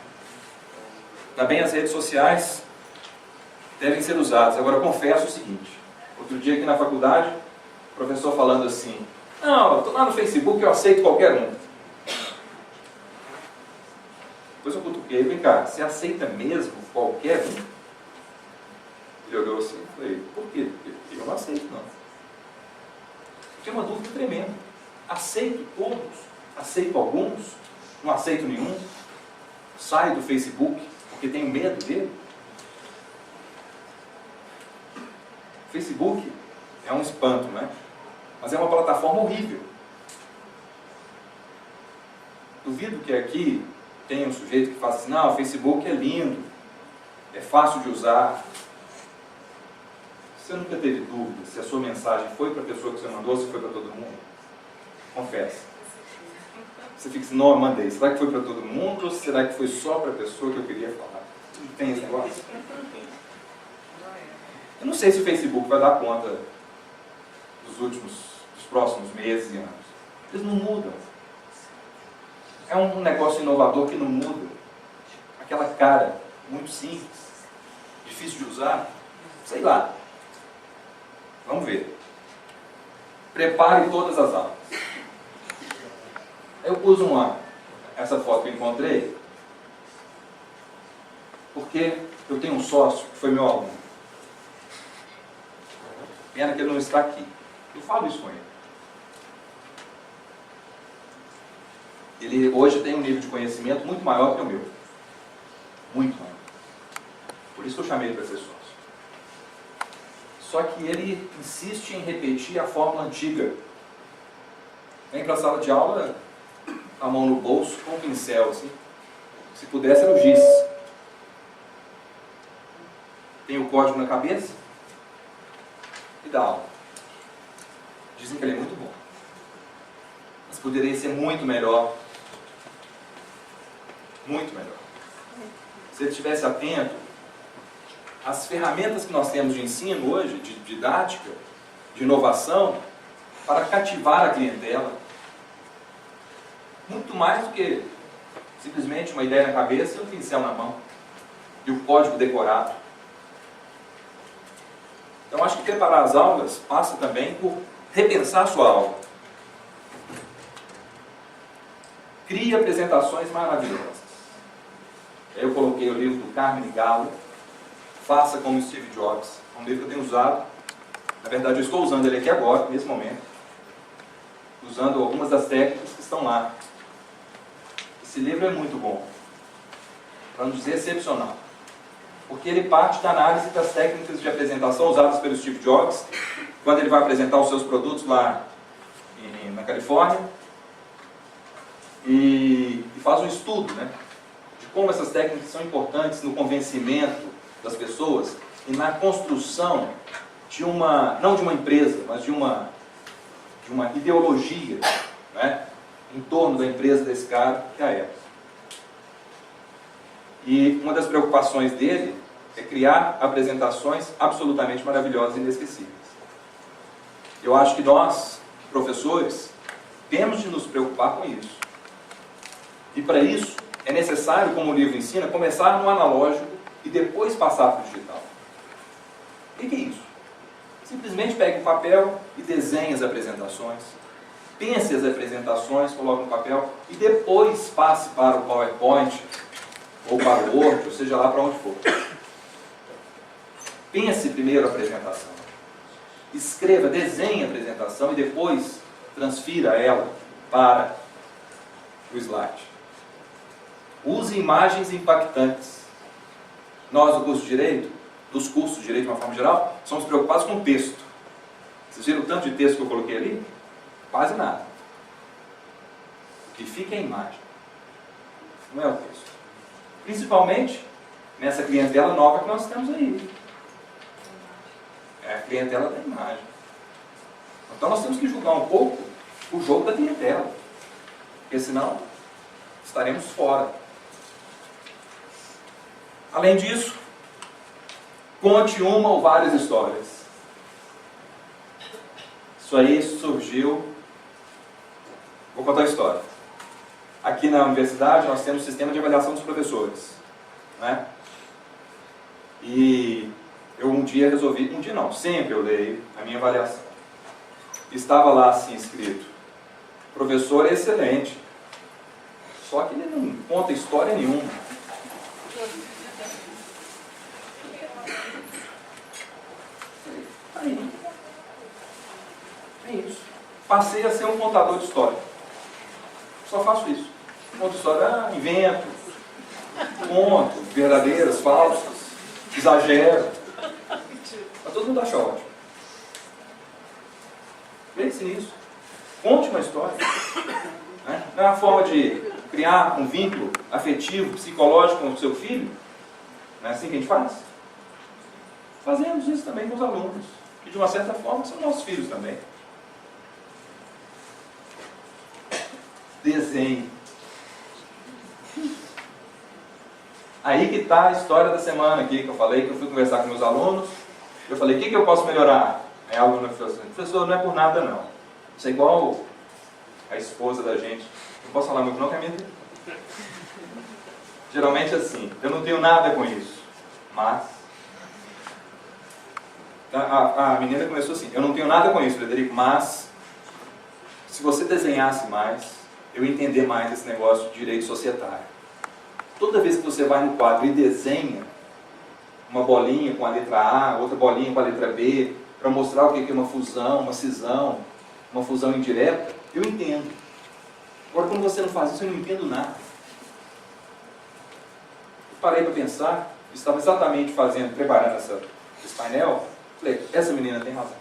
Também as redes sociais devem ser usadas. Agora, eu confesso o seguinte, outro dia aqui na faculdade, o professor falando assim, não, eu estou lá no Facebook, eu aceito qualquer um. Depois eu cutuquei, vem cá, você aceita mesmo qualquer um? Ele olhou assim e falei, por quê? Eu não aceito, não. Tinha uma dúvida tremenda. Aceito todos, aceito alguns, não aceito nenhum. Saio do Facebook porque tenho medo dele. O Facebook é um espanto, né? Mas é uma plataforma horrível. Duvido que aqui tenha um sujeito que fala assim, não, o Facebook é lindo, é fácil de usar. Você nunca teve dúvida se a sua mensagem foi para a pessoa que você mandou ou se foi para todo mundo? Confessa. Você fica assim, não, eu mandei. Será que foi para todo mundo ou será que foi só para a pessoa que eu queria falar? Não tem esse negócio? Eu não sei se o Facebook vai dar conta dos próximos meses e anos. Eles não mudam. É um negócio inovador que não muda. Aquela cara muito simples, difícil de usar, sei lá. Vamos ver. Prepare todas as aulas. Eu pus essa foto que eu encontrei, porque eu tenho um sócio que foi meu aluno. Pena que ele não está aqui. Eu falo isso com ele. Ele hoje tem um nível de conhecimento muito maior que o meu. Muito maior. Por isso que eu chamei ele para ser sócio. Só que ele insiste em repetir a fórmula antiga. Vem para a sala de aula, a mão no bolso, com um pincel, assim. Se pudesse, era o giz. Tem o código na cabeça e dá aula. Dizem que ele é muito bom. Mas poderia ser muito melhor. Muito melhor. Se ele estivesse atento às ferramentas que nós temos de ensino hoje, de didática, de inovação, para cativar a clientela. Muito mais do que simplesmente uma ideia na cabeça e um pincel na mão. E o código decorado. Então, acho que preparar as aulas passa também por repensar a sua aula. Crie apresentações maravilhosas. Eu coloquei o livro do Carmen Gallo, Faça como Steve Jobs. É um livro que eu tenho usado. Na verdade, eu estou usando ele aqui agora, nesse momento. Usando algumas das técnicas que estão lá. Esse livro é muito bom. Para não dizer excepcional. Porque ele parte da análise das técnicas de apresentação usadas pelo Steve Jobs, quando ele vai apresentar os seus produtos lá na Califórnia. E faz um estudo, né, de como essas técnicas são importantes no convencimento das pessoas e na construção de não de uma empresa, mas de uma ideologia, né, em torno da empresa desse cara, que é a Apple. E uma das preocupações dele é criar apresentações absolutamente maravilhosas e inesquecíveis. Eu acho que nós, professores, temos de nos preocupar com isso. E para isso, é necessário, como o livro ensina, começar no analógico e depois passar para o digital. O que é isso? Simplesmente pegue um papel e desenhe as apresentações. Pense as apresentações, coloque no papel e depois passe para o PowerPoint ou para o Word, ou seja lá para onde for. Pense primeiro a apresentação. Escreva, desenhe a apresentação e depois transfira ela para o slide. Use imagens impactantes. Nós, do curso de Direito, dos cursos de Direito de uma forma geral, somos preocupados com o texto. Vocês viram o tanto de texto que eu coloquei ali? Quase nada. O que fica é a imagem. Não é o texto. Principalmente nessa clientela nova que nós temos aí. É a clientela da imagem. Então nós temos que julgar um pouco o jogo da clientela. Porque senão estaremos fora. Além disso, conte uma ou várias histórias. Isso aí surgiu... Vou contar a história. Aqui na universidade nós temos um sistema de avaliação dos professores, né? E eu um dia resolvi, um dia não, sempre eu leio a minha avaliação. Estava lá assim escrito: professor excelente. Só que ele não conta história nenhuma. Aí, é isso. Passei a ser um contador de história. Só faço isso. Conto história, invento, conto, verdadeiras, falsas, exagero. Mas todo mundo acha ótimo. Pense nisso. Conte uma história. Né? Não é uma forma de criar um vínculo afetivo, psicológico com o seu filho? Não é assim que a gente faz? Fazemos isso também com os alunos, que de uma certa forma são nossos filhos também. Desenhe. Aí que está a história da semana aqui, que eu falei, que eu fui conversar com meus alunos. Eu falei, o que eu posso melhorar? Aí a aluna falou assim, professor, não é por nada não. Isso é igual a esposa da gente. Não posso falar muito não, que é minha... Geralmente assim, eu não tenho nada com isso. Mas... A menina começou assim, eu não tenho nada com isso, Frederico, mas... Se você desenhasse mais, eu ia entender mais esse negócio de direito societário. Toda vez que você vai no quadro e desenha uma bolinha com a letra A, outra bolinha com a letra B, para mostrar o que é uma fusão, uma cisão, uma fusão indireta, eu entendo. Agora, quando você não faz isso, eu não entendo nada. Eu parei para pensar, estava exatamente preparando esse painel, falei, essa menina tem razão.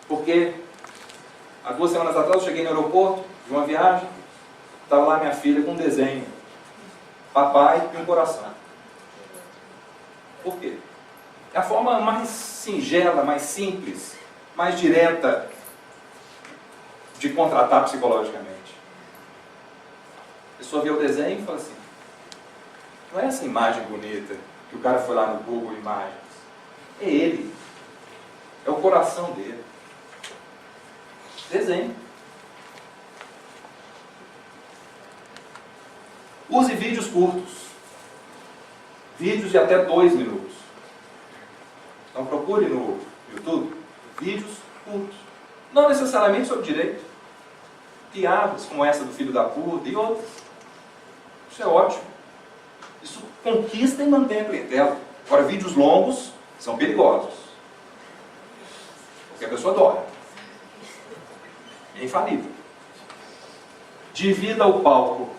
Porque há 2 semanas atrás eu cheguei no aeroporto de uma viagem, estava lá minha filha com um desenho, papai e um coração. Por quê? É a forma mais singela, mais simples, mais direta de contratar psicologicamente. A pessoa vê o desenho e fala assim, não é essa imagem bonita que o cara foi lá no Google Imagens. É ele. É o coração dele. Desenho. Use vídeos curtos. Vídeos de até 2 minutos. Então procure no YouTube vídeos curtos. Não necessariamente sobre direito. Piadas como essa do filho da puta e outras. Isso é ótimo. Isso conquista e mantém a clientela. Agora, vídeos longos são perigosos. Porque a pessoa adora. É infalível. Divida o palco.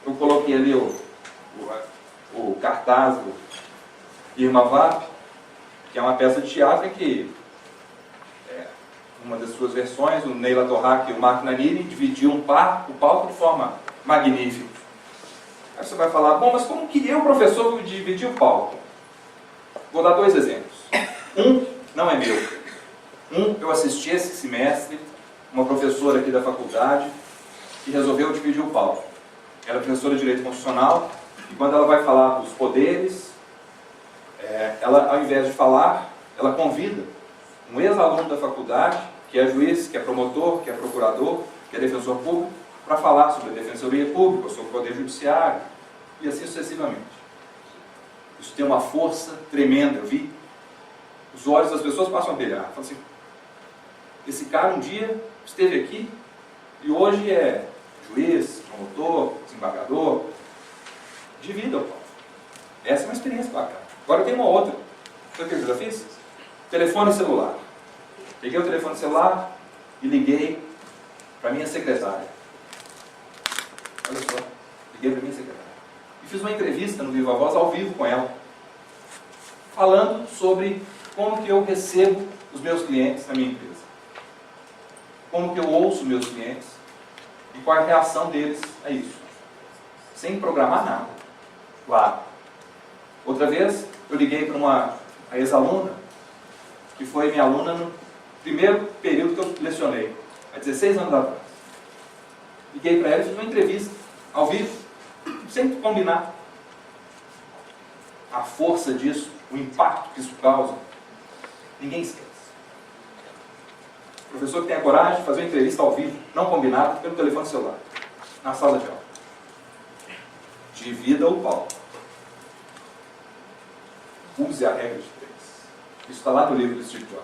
Eu coloquei ali o cartaz do Irma Vap, que é uma peça de teatro em que uma das suas versões, o Neila Torraca e o Marco Nanini dividiam o palco de forma magnífica. Aí você vai falar, bom, mas como que eu, professor, vou dividir o palco? Vou dar 2 exemplos. Um não é meu. Eu assisti esse semestre, uma professora aqui da faculdade, que resolveu dividir o palco. Ela é professora de Direito Constitucional, e quando ela vai falar dos poderes, ela, ao invés de falar, ela convida um ex-aluno da faculdade, que é juiz, que é promotor, que é procurador, que é defensor público, para falar sobre a defensoria pública, sobre o poder judiciário, e assim sucessivamente. Isso tem uma força tremenda, eu vi. Os olhos das pessoas passam a brilhar. Falam assim, esse cara um dia esteve aqui, e hoje é juiz, promotor, desembargador. Divida o palco. Essa é uma experiência bacana. Agora tem uma outra. Sabe o que eu já fiz? Telefone celular. Peguei o telefone celular e liguei para minha secretária. Olha só. Liguei para minha secretária. E fiz uma entrevista no Viva Voz, ao vivo com ela. Falando sobre como que eu recebo os meus clientes na minha empresa. Como que eu ouço meus clientes e qual é a reação deles a isso. Sem programar nada. Claro. Outra vez, eu liguei para uma ex-aluna, que foi minha aluna no primeiro período que eu lecionei, há 16 anos atrás. Liguei para ela e fiz uma entrevista, ao vivo, sem combinar. A força disso, o impacto que isso causa, ninguém esquece. O professor que tem a coragem de fazer uma entrevista ao vivo, não combinada, pelo telefone celular, na sala de aula. Divida o palco. Use a regra de 3. Isso está lá no livro do Steve Jobs.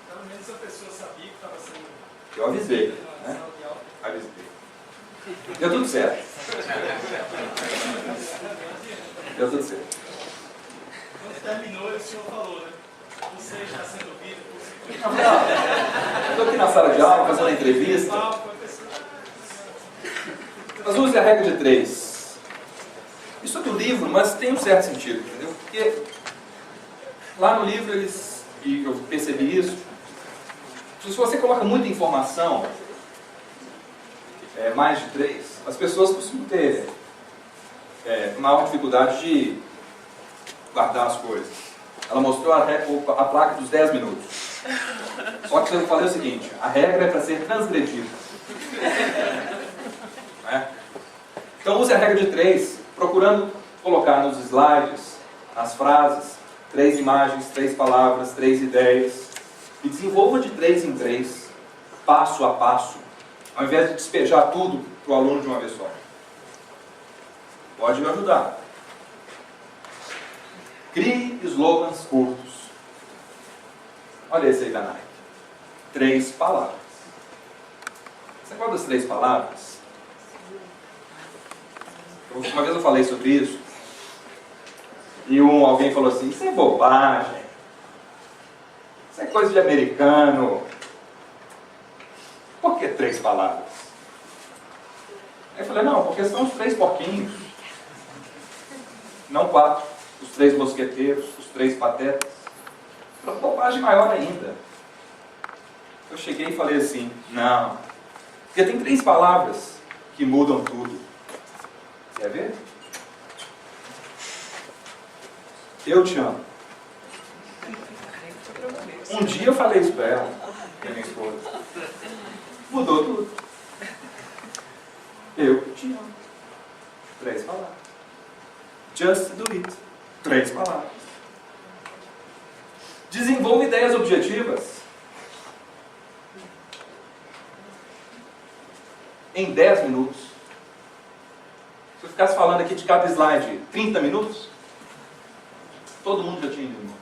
Pelo menos a pessoa sabia que estava sendo... Eu avisei, né? Avisei. Deu tudo certo. Deu tudo certo. Quando terminou, o senhor falou, né? Você está sendo ouvido por... Eu estou aqui na sala de aula fazendo a entrevista. Mas use a regra de 3. Isso é do livro, mas tem um certo sentido, entendeu? Porque lá no livro eles, e eu percebi isso, se você coloca muita informação, mais de 3, as pessoas costumam ter maior dificuldade de guardar as coisas. Ela mostrou a placa dos 10 minutos. Só que eu falei o seguinte, a regra é para ser transgredida. Então use a regra de 3, procurando colocar nos slides, nas frases, 3 imagens, 3 palavras, 3 ideias, e desenvolva de 3 em 3, passo a passo, ao invés de despejar tudo para o aluno de uma vez só. Pode me ajudar. Crie slogans curtos. Olha esse aí da Nike. 3 palavras. Você gosta das 3 palavras? Uma vez eu falei sobre isso, e alguém falou assim, isso é bobagem, isso é coisa de americano. Por que 3 palavras? Aí eu falei, não, porque são os 3 porquinhos, não 4, os 3 mosqueteiros, os 3 patetas. Bobagem maior ainda. Eu cheguei e falei assim, não, porque tem 3 palavras que mudam tudo. Quer ver? Eu te amo. Um dia eu falei isso para ela, para minha esposa. Mudou tudo. Eu te amo. 3 palavras. Just do it. 3 palavras. Desenvolva ideias objetivas. Em 10 minutos. Se eu ficasse falando aqui de cada slide 30 minutos, todo mundo já tinha ido.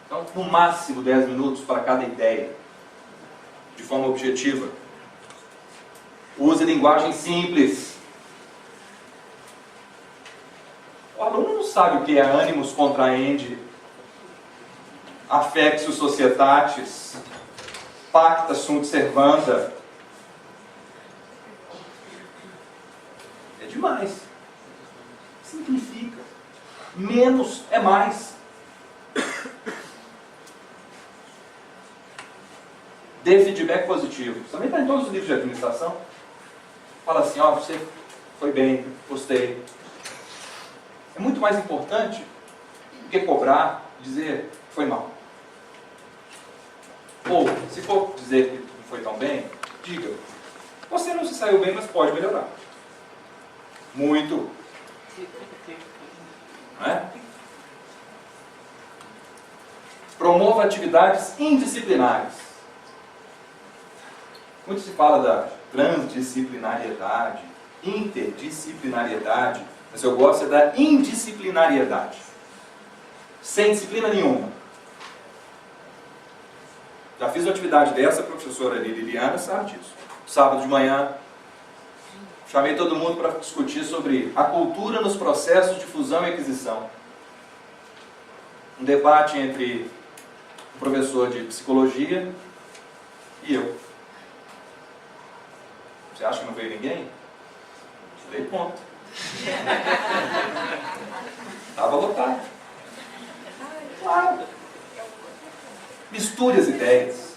Então, no máximo 10 minutos para cada ideia, de forma objetiva. Use linguagem simples. O aluno não sabe o que é animus contraendi, affectio societatis, pacta sunt servanda. É demais. Simplifica. Menos é mais. Dê feedback positivo. Isso também está em todos os livros de administração. Fala assim, ó, você foi bem, gostei. É muito mais importante do que cobrar, dizer que foi mal. Ou, se for dizer que não foi tão bem, diga, você não se saiu bem, mas pode melhorar. Muito. Não é? Promova atividades indisciplinares. Muito se fala da transdisciplinariedade, interdisciplinariedade, mas eu gosto da indisciplinariedade. Sem disciplina nenhuma. Já fiz uma atividade dessa, a professora Liliana sabe disso. Sábado de manhã, chamei todo mundo para discutir sobre a cultura nos processos de fusão e aquisição. Um debate entre um professor de psicologia e eu. Você acha que não veio ninguém? Dei ponto. Estava lotado. Claro. Misture as ideias.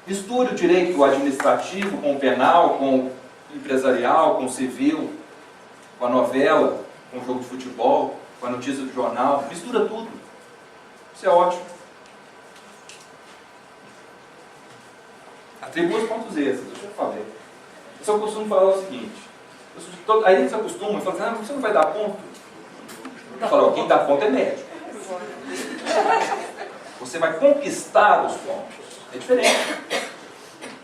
Misture o direito administrativo com o penal, com o empresarial, com o civil, com a novela, com o jogo de futebol, com a notícia do jornal. Mistura tudo. Isso é ótimo. Atribua os pontos extras, eu já falei. Eu só costumo falar o seguinte, aí eles acostumam e falam assim, você não vai dar ponto? Eu falo, quem dá ponto é médico. Você vai conquistar os pontos. É diferente.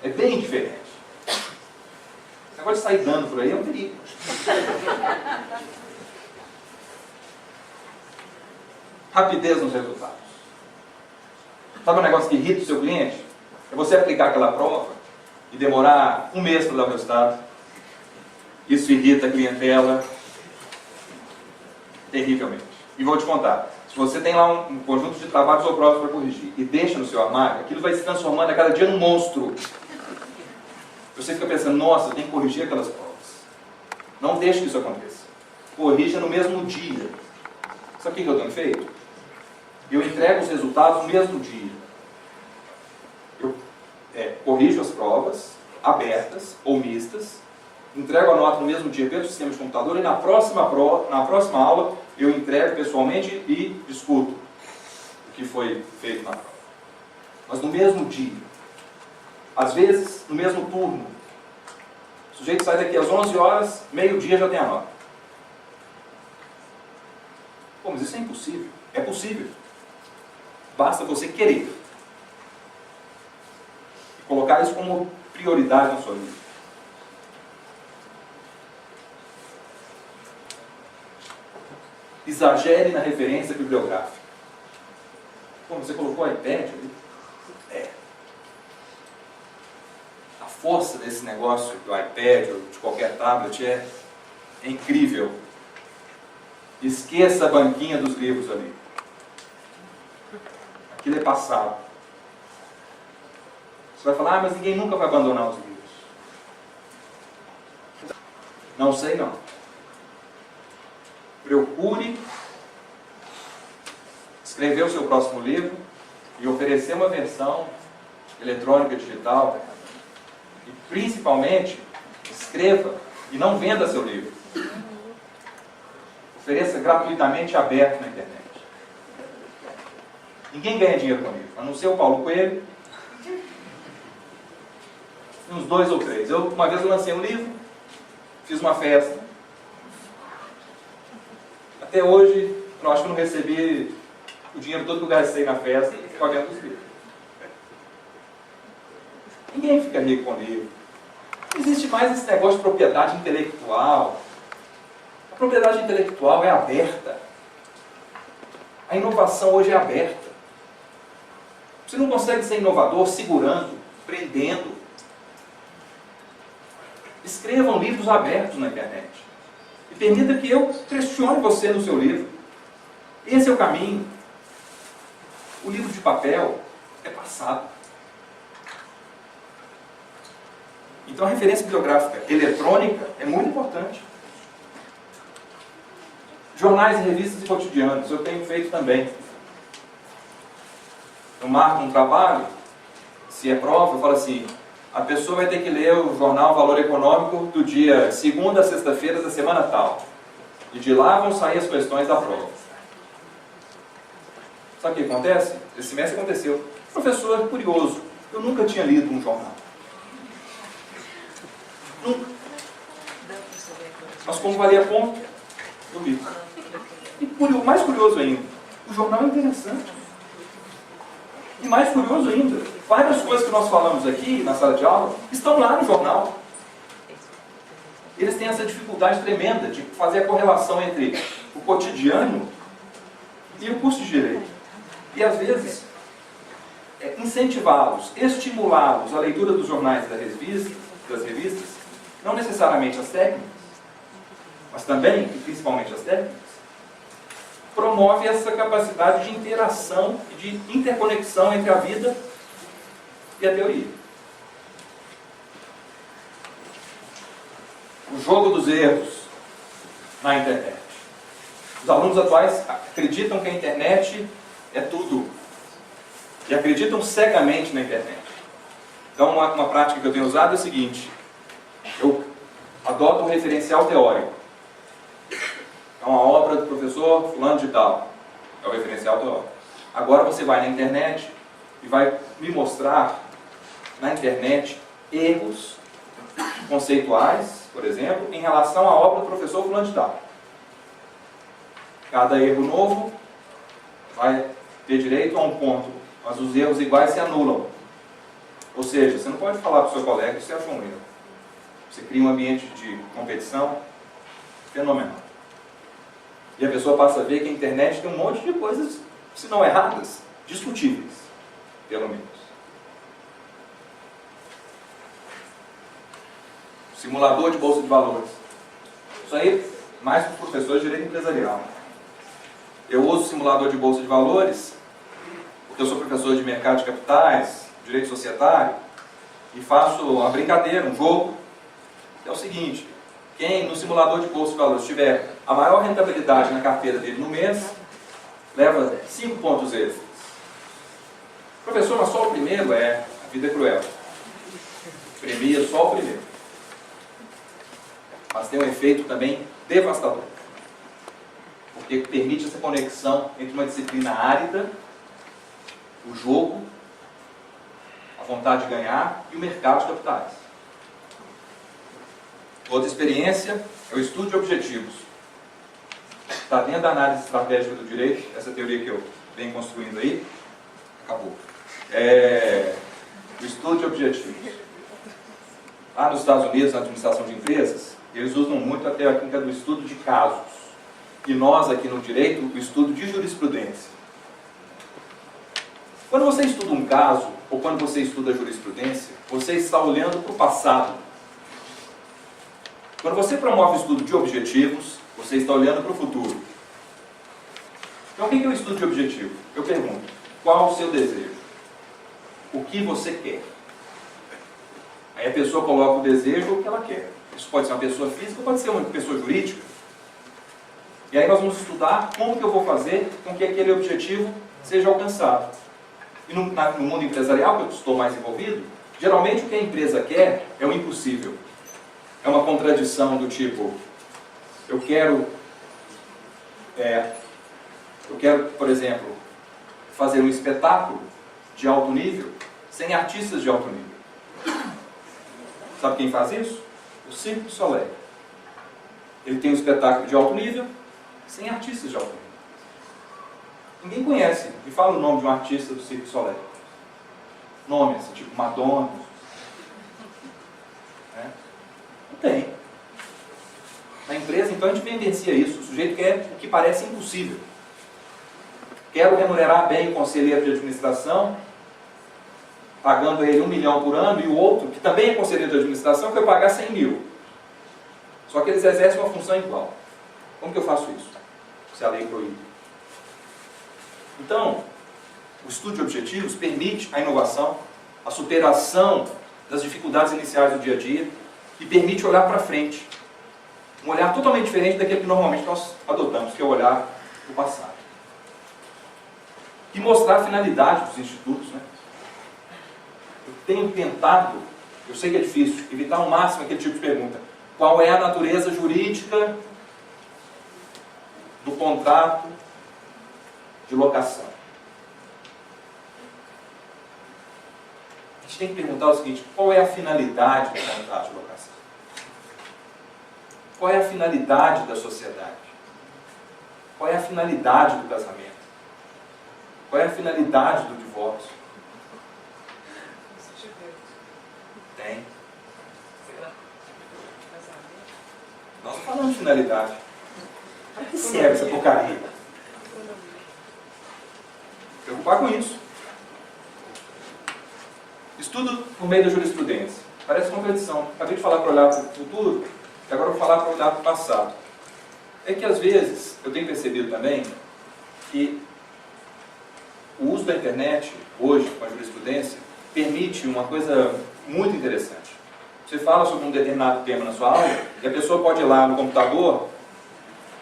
É bem diferente. Esse negócio de sair dando por aí é um perigo. Rapidez nos resultados. Sabe um negócio que irrita o seu cliente? É você aplicar aquela prova e demorar um mês para dar o resultado. Isso irrita a clientela terrivelmente. E vou te contar. Se você tem lá um conjunto de trabalhos ou provas para corrigir e deixa no seu armário, aquilo vai se transformando a cada dia num monstro. Você fica pensando, nossa, eu tenho que corrigir aquelas provas. Não deixe que isso aconteça. Corrija no mesmo dia. Sabe o que eu tenho feito? Eu entrego os resultados no mesmo dia. Eu corrijo as provas, abertas ou mistas, entrego a nota no mesmo dia pelo sistema de computador e na próxima aula eu entrego pessoalmente e discuto o que foi feito na prova. Mas no mesmo dia. Às vezes, no mesmo turno. O sujeito sai daqui às 11 horas, meio-dia já tem a nota. Pô, mas isso é impossível. É possível. Basta você querer. E colocar isso como prioridade na sua vida. Exagere na referência bibliográfica. Pô, você colocou o iPad ali? A força desse negócio do iPad ou de qualquer tablet é incrível. Esqueça a banquinha dos livros ali. Aquilo é passado. Você vai falar, mas ninguém nunca vai abandonar os livros. Não sei não. Procure escrever o seu próximo livro e oferecer uma versão eletrônica, digital. E principalmente, escreva e não venda seu livro. Ofereça gratuitamente aberto na internet. Ninguém ganha dinheiro com livro, a não ser o Paulo Coelho e uns 2 ou 3. Uma vez eu lancei um livro, fiz uma festa. Até hoje, eu acho que não recebi o dinheiro todo que eu gastei na festa pagando os livros. Ninguém fica rico com livro. Não existe mais esse negócio de propriedade intelectual. A propriedade intelectual é aberta. A inovação hoje é aberta. Você não consegue ser inovador segurando, prendendo. Escrevam livros abertos na internet. E permita que eu questione você no seu livro. Esse é o caminho. O livro de papel é passado. Então a referência bibliográfica eletrônica é muito importante. Jornais, revistas e cotidianos, eu tenho feito também. Eu marco um trabalho, se é prova, eu falo assim, a pessoa vai ter que ler o jornal Valor Econômico do dia 2ª a sexta-feira da semana tal. E de lá vão sair as questões da prova. Sabe o que acontece? Esse semestre aconteceu. Professor, curioso, eu nunca tinha lido um jornal. Nunca. Mas como valia ponto, eu li. E mais curioso ainda, o jornal é interessante. E mais curioso ainda, várias coisas que nós falamos aqui na sala de aula estão lá no jornal. Eles têm essa dificuldade tremenda de fazer a correlação entre o cotidiano e o curso de Direito. E às vezes, incentivá-los, estimulá-los à leitura dos jornais das revistas, não necessariamente as técnicas, mas também, e principalmente as técnicas, promove essa capacidade de interação e de interconexão entre a vida e a teoria. O jogo dos erros na internet. Os alunos atuais acreditam que a internet é tudo. E acreditam cegamente na internet. Então, uma prática que eu tenho usado é o seguinte. Eu adoto um referencial teórico. É uma obra do professor fulano de tal. É o referencial teórico. Agora você vai na internet e vai me mostrar na internet erros conceituais, por exemplo, em relação à obra do professor fulano de tal. Cada erro novo vai ter direito a um ponto, mas os erros iguais se anulam. Ou seja, você não pode falar para o seu colega que você achou um erro. Você cria um ambiente de competição fenomenal. E a pessoa passa a ver que a internet tem um monte de coisas, se não erradas, discutíveis, pelo menos. Simulador de bolsa de valores. Isso aí, mais para os professores de direito empresarial. Eu uso simulador de bolsa de valores, porque eu sou professor de mercado de capitais, direito societário, e faço uma brincadeira, um jogo. É o seguinte, quem no simulador de bolsa de valores tiver a maior rentabilidade na carteira dele no mês, leva 5 pontos extras. Professor, mas só o primeiro? A vida é cruel. Premia só o primeiro. Mas tem um efeito também devastador. Porque permite essa conexão entre uma disciplina árida, o jogo, a vontade de ganhar e o mercado de capitais. Outra experiência é o estudo de objetivos. Está dentro da análise estratégica do direito, essa teoria que eu venho construindo aí, acabou. O estudo de objetivos. Lá nos Estados Unidos, na administração de empresas, eles usam muito a técnica do estudo de casos. E nós, aqui no direito, o estudo de jurisprudência. Quando você estuda um caso, ou quando você estuda jurisprudência, você está olhando para o passado. Quando você promove o estudo de objetivos, você está olhando para o futuro. Então, o que é o estudo de objetivo? Eu pergunto, qual o seu desejo? O que você quer? Aí a pessoa coloca o desejo ou o que ela quer. Isso pode ser uma pessoa física ou pode ser uma pessoa jurídica. E aí nós vamos estudar como que eu vou fazer com que aquele objetivo seja alcançado. E no mundo empresarial, que eu estou mais envolvido, geralmente o que a empresa quer é o impossível. É uma contradição do tipo, eu quero, por exemplo, fazer um espetáculo de alto nível sem artistas de alto nível. Sabe quem faz isso? O Cirque du Soleil. Ele tem um espetáculo de alto nível sem artistas de alto nível. Ninguém conhece. Me fala o nome de um artista do Cirque du Soleil. Nome assim, tipo Madonna. Não tem. Na empresa, então, a gente vivencia isso. O sujeito quer o que parece impossível. Quero remunerar bem o conselheiro de administração, pagando ele 1 milhão por ano, e o outro, que também é conselheiro de administração, quer pagar 100 mil. Só que eles exercem uma função igual. Como que eu faço isso? Se a lei proíbe. Então, o estudo de objetivos permite a inovação, a superação das dificuldades iniciais do dia a dia e permite olhar para frente. Um olhar totalmente diferente daquele que normalmente nós adotamos, que é o olhar do passado. E mostrar a finalidade dos institutos. Né? Eu tenho tentado, eu sei que é difícil, evitar ao máximo aquele tipo de pergunta. Qual é a natureza jurídica do contrato de locação? A gente tem que perguntar o seguinte, qual é a finalidade do contrato de locação? Qual é a finalidade da sociedade? Qual é a finalidade do casamento? Qual é a finalidade do divórcio? Tem. Nós falamos de finalidade. Para que serve essa porcaria? Preocupar com isso. Estudo por meio da jurisprudência. Parece contradição. Acabei de falar para olhar para o futuro, e agora vou falar para olhar para o passado. É que às vezes, eu tenho percebido também, que o uso da internet, hoje, com a jurisprudência, permite uma coisa muito interessante. Você fala sobre um determinado tema na sua aula, e a pessoa pode ir lá no computador,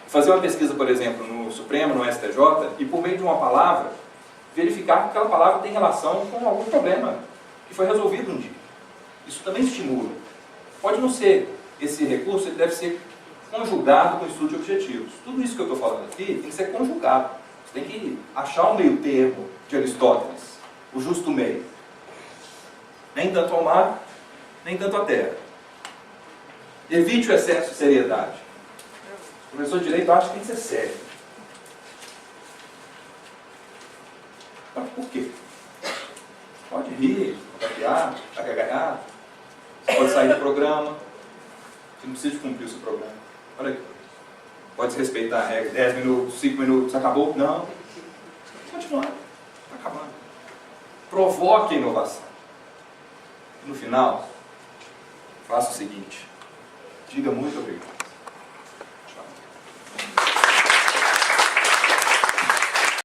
fazer uma pesquisa, por exemplo, no Supremo, no STJ, e por meio de uma palavra, verificar que aquela palavra tem relação com algum problema que foi resolvido um dia. Isso também estimula. Pode não ser esse recurso, ele deve ser conjugado com o estudo de objetivos. Tudo isso que eu estou falando aqui tem que ser conjugado. Você tem que achar o meio termo de Aristóteles, o justo meio. Nem tanto ao mar, nem tanto à terra. Evite o excesso de seriedade. O professor de direito acha que tem que ser sério. Mas por quê? Pode rir, piar, gargalhar. Você pode sair do programa. Você não precisa cumprir o seu programa. Olha aqui. Pode se respeitar a regra. 10 minutos, 5 minutos, acabou? Não. Continuar. Está acabando. Provoque a inovação. No final, faça o seguinte. Diga muito obrigado.